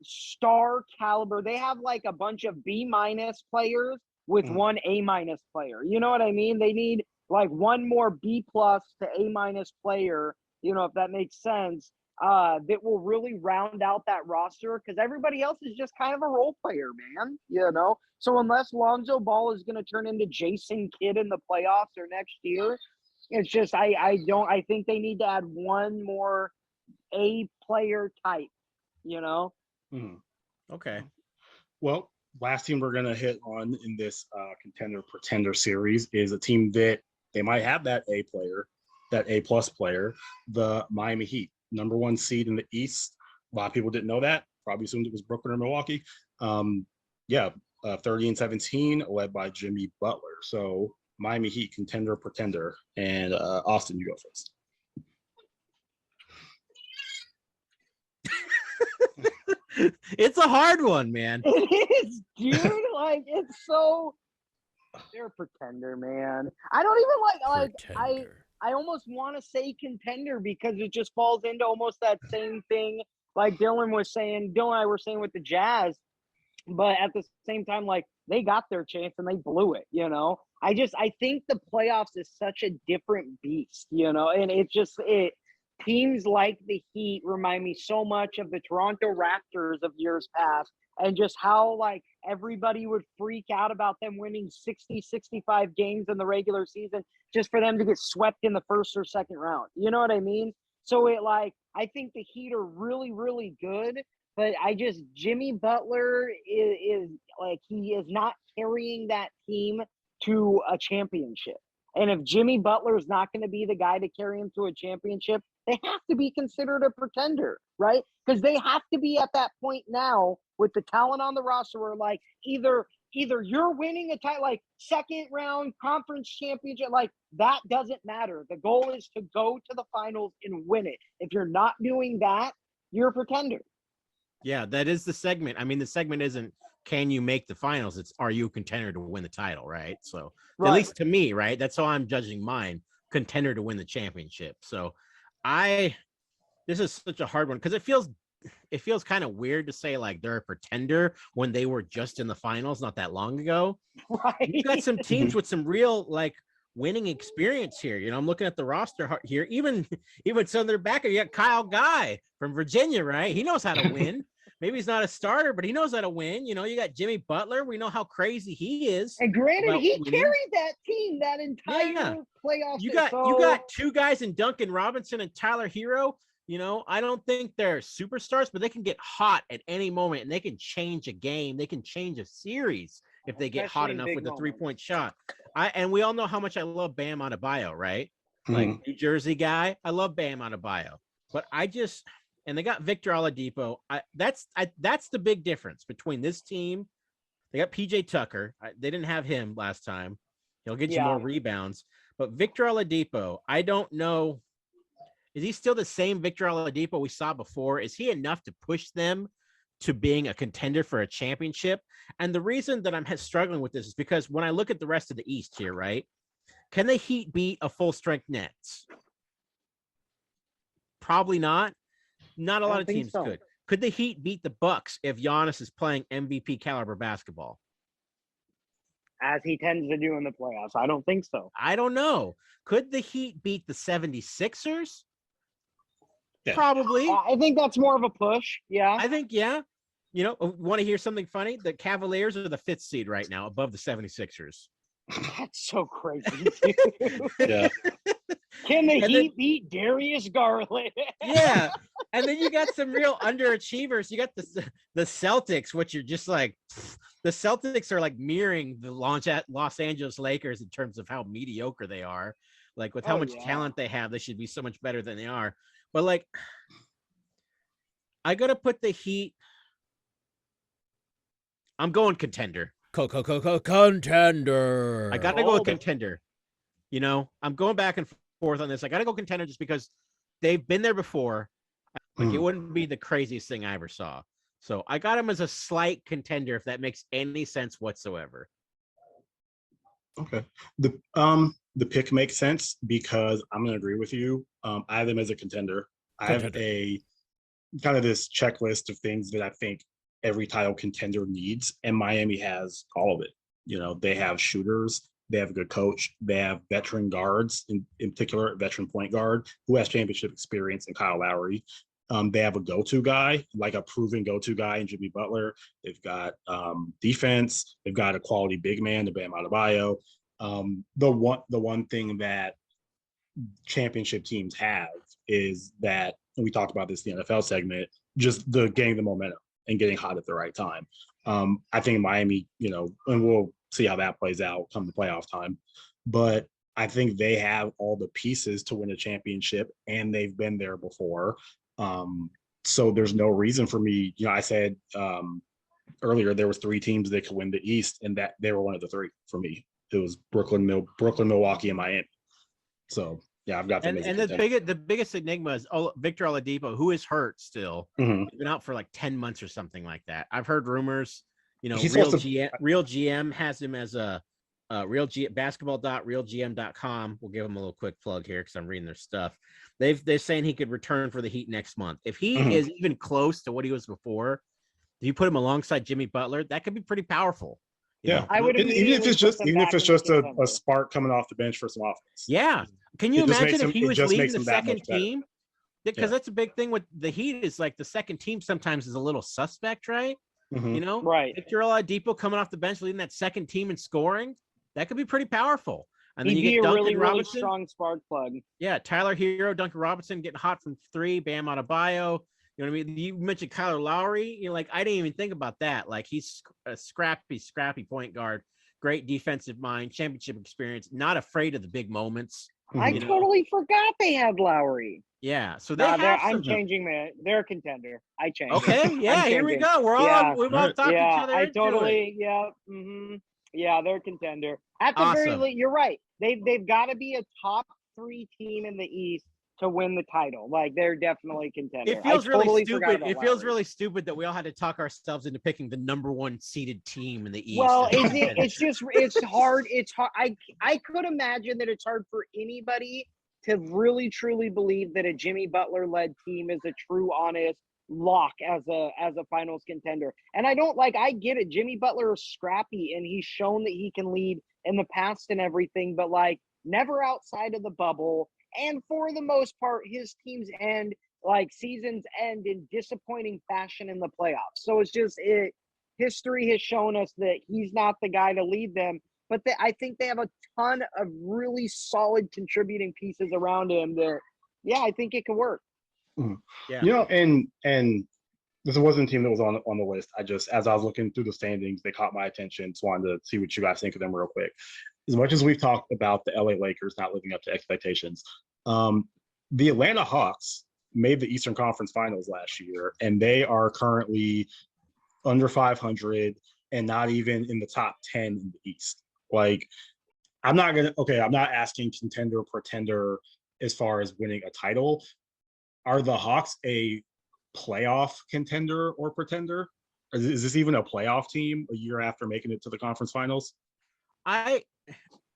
star caliber. They have a bunch of B- players with one A- player. You know what I mean? They need one more B+ to A- player, if that makes sense, that will really round out that roster because everybody else is just kind of a role player, man, So unless Lonzo Ball is going to turn into Jason Kidd in the playoffs or next year, it's just, I think they need to add one more A player type, Okay. Well, last team we're going to hit on in this contender pretender series is a team that they might have that A player, that A+ player, the Miami Heat, number 1 seed in the East. A lot of people didn't know that. Probably assumed it was Brooklyn or Milwaukee. 30-17, led by Jimmy Butler. So Miami Heat, contender, pretender. And Austin, you go first. It's a hard one, man. It is, dude. It's so. They're a pretender, man. I don't even I almost want to say contender because it just falls into almost that same thing Dylan and I were saying with the Jazz, but at the same time, they got their chance and they blew it, I think the playoffs is such a different beast, and teams like the Heat remind me so much of the Toronto Raptors of years past and just how everybody would freak out about them winning 60, 65 games in the regular season just for them to get swept in the first or second round. You know what I mean? So I think the Heat are really, really good, but Jimmy Butler is he is not carrying that team to a championship. And if Jimmy Butler is not going to be the guy to carry him to a championship, they have to be considered a pretender, right? Because they have to be at that point now with the talent on the roster where, like, either you're winning a title, like second round conference championship, like that doesn't matter. The goal is to go to the finals and win it. If you're not doing that, you're a pretender. Yeah, that is the segment. I mean, the segment isn't can you make the finals? It's are you a contender to win the title, right? So at least to me, right? That's how I'm judging mine, contender to win the championship. So this is such a hard one because it feels kind of weird to say like they're a pretender when they were just in the finals not that long ago. Right. You got some teams with some real like winning experience here. You know, I'm looking at the roster here. Even some of their backer, you got Kyle Guy from Virginia, right? He knows how to win. Maybe he's not a starter, but he knows how to win. You know, you got Jimmy Butler. We know how crazy he is. And granted, he winning. carried that team that entire playoff. You got two guys in Duncan Robinson and Tyler Hero. You know, I don't think they're superstars, but they can get hot at any moment and they can change a game. They can change a series if they get hot enough with a 3-point shot. And we all know how much I love Bam Adebayo, right? Like New Jersey guy. I love Bam Adebayo. But and they got Victor Oladipo. That's the big difference between this team. They got PJ Tucker. They didn't have him last time. He'll get you more rebounds. But Victor Oladipo, I don't know. Is he still the same Victor Oladipo we saw before? Is he enough to push them to being a contender for a championship? And the reason that I'm struggling with this is because when I look at the rest of the East here, right? Can the Heat beat a full-strength Nets? Probably not. Not a lot of teams could. Could the Heat beat the Bucks if Giannis is playing MVP caliber basketball? As he tends to do in the playoffs. I don't think so. I don't know. Could the Heat beat the 76ers? Yeah. Probably. I think that's more of a push. Yeah. I think, yeah. You know, want to hear something funny? The Cavaliers are the 5th seed right now above the 76ers. That's so crazy. Yeah. Can the Heat beat Darius Garland? Yeah. And then you got some real underachievers. You got the Celtics, which are just like the Celtics are like mirroring the Los Angeles Lakers in terms of how mediocre they are. Like with how much talent they have, they should be so much better than they are. But like, I gotta put the Heat. I'm going contender. Contender. I gotta go with contender. You know, I'm going back and forth on this. I gotta go contender just because they've been there before. Like it wouldn't be the craziest thing I ever saw. So I got him as a slight contender, if that makes any sense whatsoever. Okay. The pick makes sense because I'm gonna agree with you. I have them as a contender. I have a kind of this checklist of things that I think every title contender needs, and Miami has all of it. You know, they have shooters, they have a good coach, they have veteran guards, in particular, veteran point guard who has championship experience in Kyle Lowry. They have a go-to guy, like a proven go-to guy in Jimmy Butler. They've got defense. They've got a quality big man, the Bam Adebayo. The one thing that championship teams have is that, and we talked about this in the NFL segment, just the getting the momentum and getting hot at the right time. I think Miami, you know, and we'll see how that plays out come the playoff time. But I think they have all the pieces to win a championship, and they've been there before. So there's no reason for me. You know, I said earlier there was 3 teams that could win the East, and that they were one of the 3 for me. It was Brooklyn, Milwaukee, and Miami. So yeah, I've got them. And the biggest enigma is Victor Oladipo, who is hurt still. He's been out for like 10 months or something like that. I've heard rumors. You know, Real GM has him as a basketball.realgm.com. We'll give him a little quick plug here because I'm reading their stuff. They're saying he could return for the Heat next month. If he is even close to what he was before, if you put him alongside Jimmy Butler, that could be pretty powerful. Yeah, I would even if it's just a spark coming off the bench for some offense. Yeah, can you imagine if he was leading the second team? Because that's a big thing with the Heat is like the second team sometimes is a little suspect, right? You know, right? Victor Oladipo coming off the bench leading that second team and scoring, that could be pretty powerful. And then you get Duncan really Robinson, strong spark plug. Yeah, Tyler Hero, Duncan Robinson getting hot from 3, Bam Adebayo. You know what I mean? You mentioned Kyle Lowry. You know, like I didn't even think about that. Like he's a scrappy point guard. great defensive mind, championship experience, not afraid of the big moments. I Mhm. totally forgot they had Lowry. Yeah, so they Nah, have I'm some. changing that. They're a contender. I changed. Okay, yeah, here we changing. go. We've all Alright. talked each Yeah, other I into it. totally. Yeah. Yeah, they're a contender. At the very Awesome. least, you're right. They've got to be a top 3 team in the East to win the title. Like they're definitely a contender. It feels I totally really forgot stupid. about It feels Lowry. really stupid that we all had to talk ourselves into picking the number 1 seeded team in the East. Well, as the it's contender. just it's hard. It's hard. I could imagine that it's hard for anybody to really truly believe that a Jimmy Butler led team is a true honest lock as a finals contender. And I get it. Jimmy Butler is scrappy and he's shown that he can lead in the past and everything, but like never outside of the bubble. And for the most part, his teams seasons end in disappointing fashion in the playoffs. So it's just history has shown us that he's not the guy to lead them. But I think they have a ton of really solid contributing pieces around him that, yeah, I think it could work. Yeah. You know, and this wasn't a team that was on the list. I just, as I was looking through the standings, they caught my attention. Just wanted to see what you guys think of them real quick. As much as we've talked about the LA Lakers not living up to expectations, the Atlanta Hawks made the Eastern Conference Finals last year, and they are currently under 500 and not even in the top 10 in the East. Like, I'm not asking contender, pretender as far as winning a title. Are the Hawks a playoff contender or pretender? Is this even a playoff team a year after making it to the conference finals?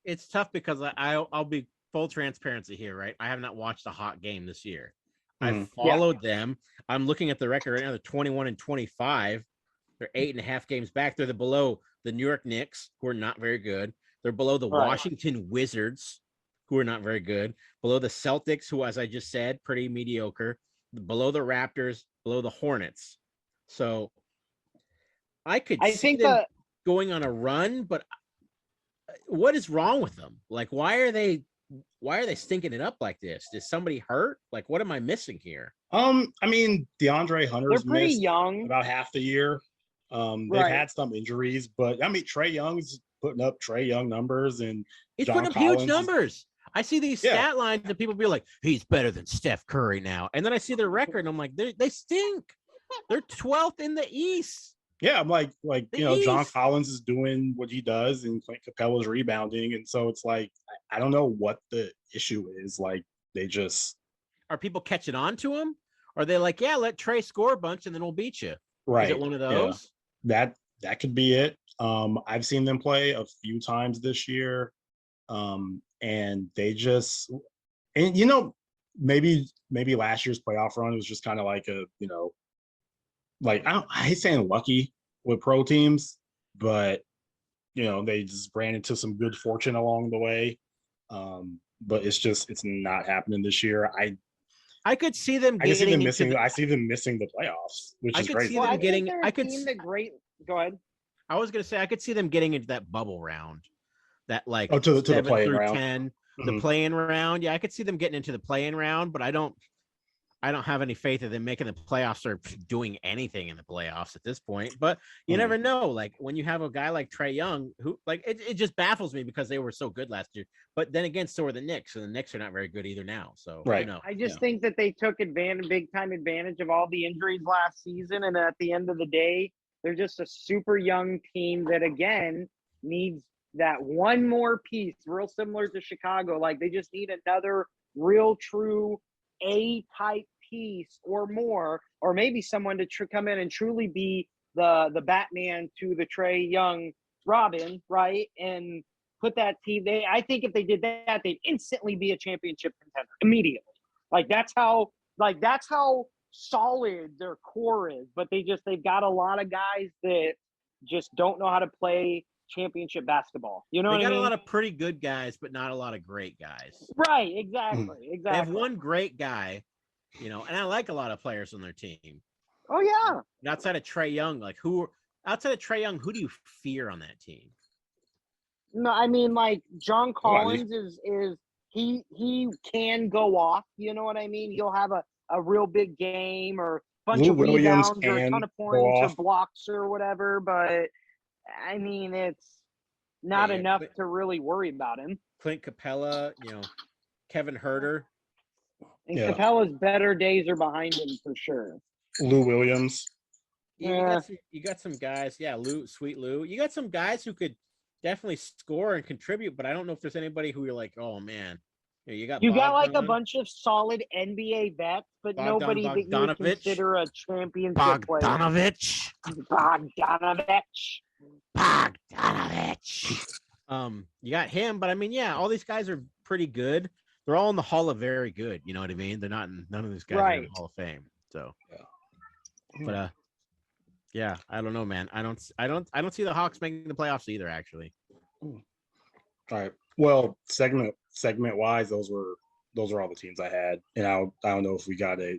It's tough because I'll be full transparency here, right? I have not watched a Hawk game this year. I've followed them. I'm looking at the record right now. They're 21-25. They're 8.5 games back. They're below the New York Knicks, who are not very good. They're below the Washington Wizards, who are not very good. Below the Celtics, who, as I just said, pretty mediocre. Below the Raptors, below the Hornets. So I see them going on a run, but what is wrong with them? Like, why are they stinking it up like this? Is somebody hurt? Like, what am I missing here? I mean, DeAndre Hunter's They're pretty missed young. about half the year. They've had some injuries, but I mean, Trae Young's putting up Trae Young numbers, and he's John putting up Collins huge numbers. I see these stat lines and people be like, he's better than Steph Curry now. And then I see their record and I'm like, they stink. They're 12th in the East. Yeah, I'm like East. John Collins is doing what he does, and Clint Capella's rebounding, and so it's like I don't know what the issue is. Like, they just are people catching on to him? Are they like, yeah, let Trae score a bunch and then we'll beat you? right? Is it one of those? Yeah. That could be it. I've seen them play a few times this year, and they just, and maybe last year's playoff run was just kind of like like I hate saying lucky with pro teams, but they just ran into some good fortune along the way. But it's not happening this year. I could see them I see them missing the playoffs, which is crazy. Go ahead. I was gonna say I could see them getting into that bubble round, that like to the play-in round. 10, the play-in round. Yeah, I could see them getting into the play-in round, but I don't have any faith in them making the playoffs or doing anything in the playoffs at this point. But you never know. Like, when you have a guy like Trae Young, who, like, it just baffles me because they were so good last year. But then again, so are the Knicks, and the Knicks are not very good either now. So I just think that they took big time advantage of all the injuries last season, and at the end of the day, they're just a super young team that again needs that one more piece, real similar to Chicago. Like, they just need another real true A-type piece or more, or maybe someone to come in and truly be the Batman to the Trae Young Robin, right? And put that team. I think if they did that, they'd instantly be a championship contender immediately. That's how solid their core is. But they've got a lot of guys that just don't know how to play championship basketball. You know what I mean? They got a lot of pretty good guys, but not a lot of great guys. Right, exactly. They have one great guy, and I like a lot of players on their team. Oh yeah. And outside of Trae Young, who do you fear on that team? No, I mean, like, John Collins is he can go off. You know what I mean? He'll have a real big game or a bunch of rebounds or a ton of points or blocks or whatever. But I mean, not Yeah, enough Clint- to really worry about him. Clint Capella, Kevin Herter. And Yeah. Capella's better days are behind him for sure. Lou Williams. You got some guys. Yeah, Sweet Lou. You got some guys who could definitely score and contribute, but I don't know if there's anybody who you're like, oh man. You got like a Bogdan, bunch of solid NBA vets, but nobody that you would Bogdanovich. consider a championship player. Bogdanovich. You got him, but I mean, yeah, all these guys are pretty good. They're all in the Hall of Very Good. You know what I mean? They're not in, none of these guys are in the Hall of Fame. So, but yeah, I don't know, man. I don't see the Hawks making the playoffs either. Actually. All right. Well, segment wise, those are all the teams I had, and I don't know if we got I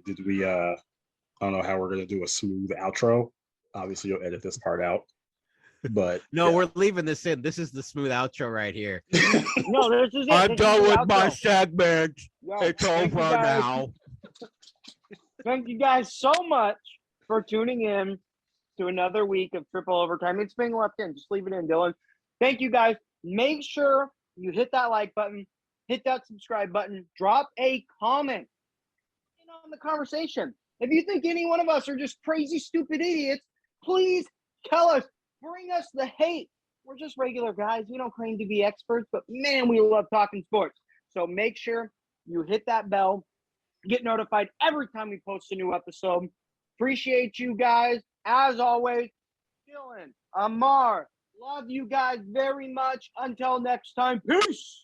don't know how we're gonna do a smooth outro. Obviously, you'll edit this part out, but no, we're leaving this in. This is the smooth outro right here. No, this is it. I'm This done is the with my outro. segment. Yo, It's thank you over guys. now. Thank you guys so much for tuning in to another week of Triple Overtime. It's being left in. Just leave it in, Dylan. Thank you guys. Make sure you hit that like button, hit that subscribe button, drop a comment on the conversation. If you think any one of us are just crazy, stupid idiots, please tell us. Bring us the hate. We're just regular guys. We don't claim to be experts, but man, we love talking sports. So make sure you hit that bell. Get notified every time we post a new episode. Appreciate you guys. As always, Dylan, Amar, love you guys very much. Until next time, peace.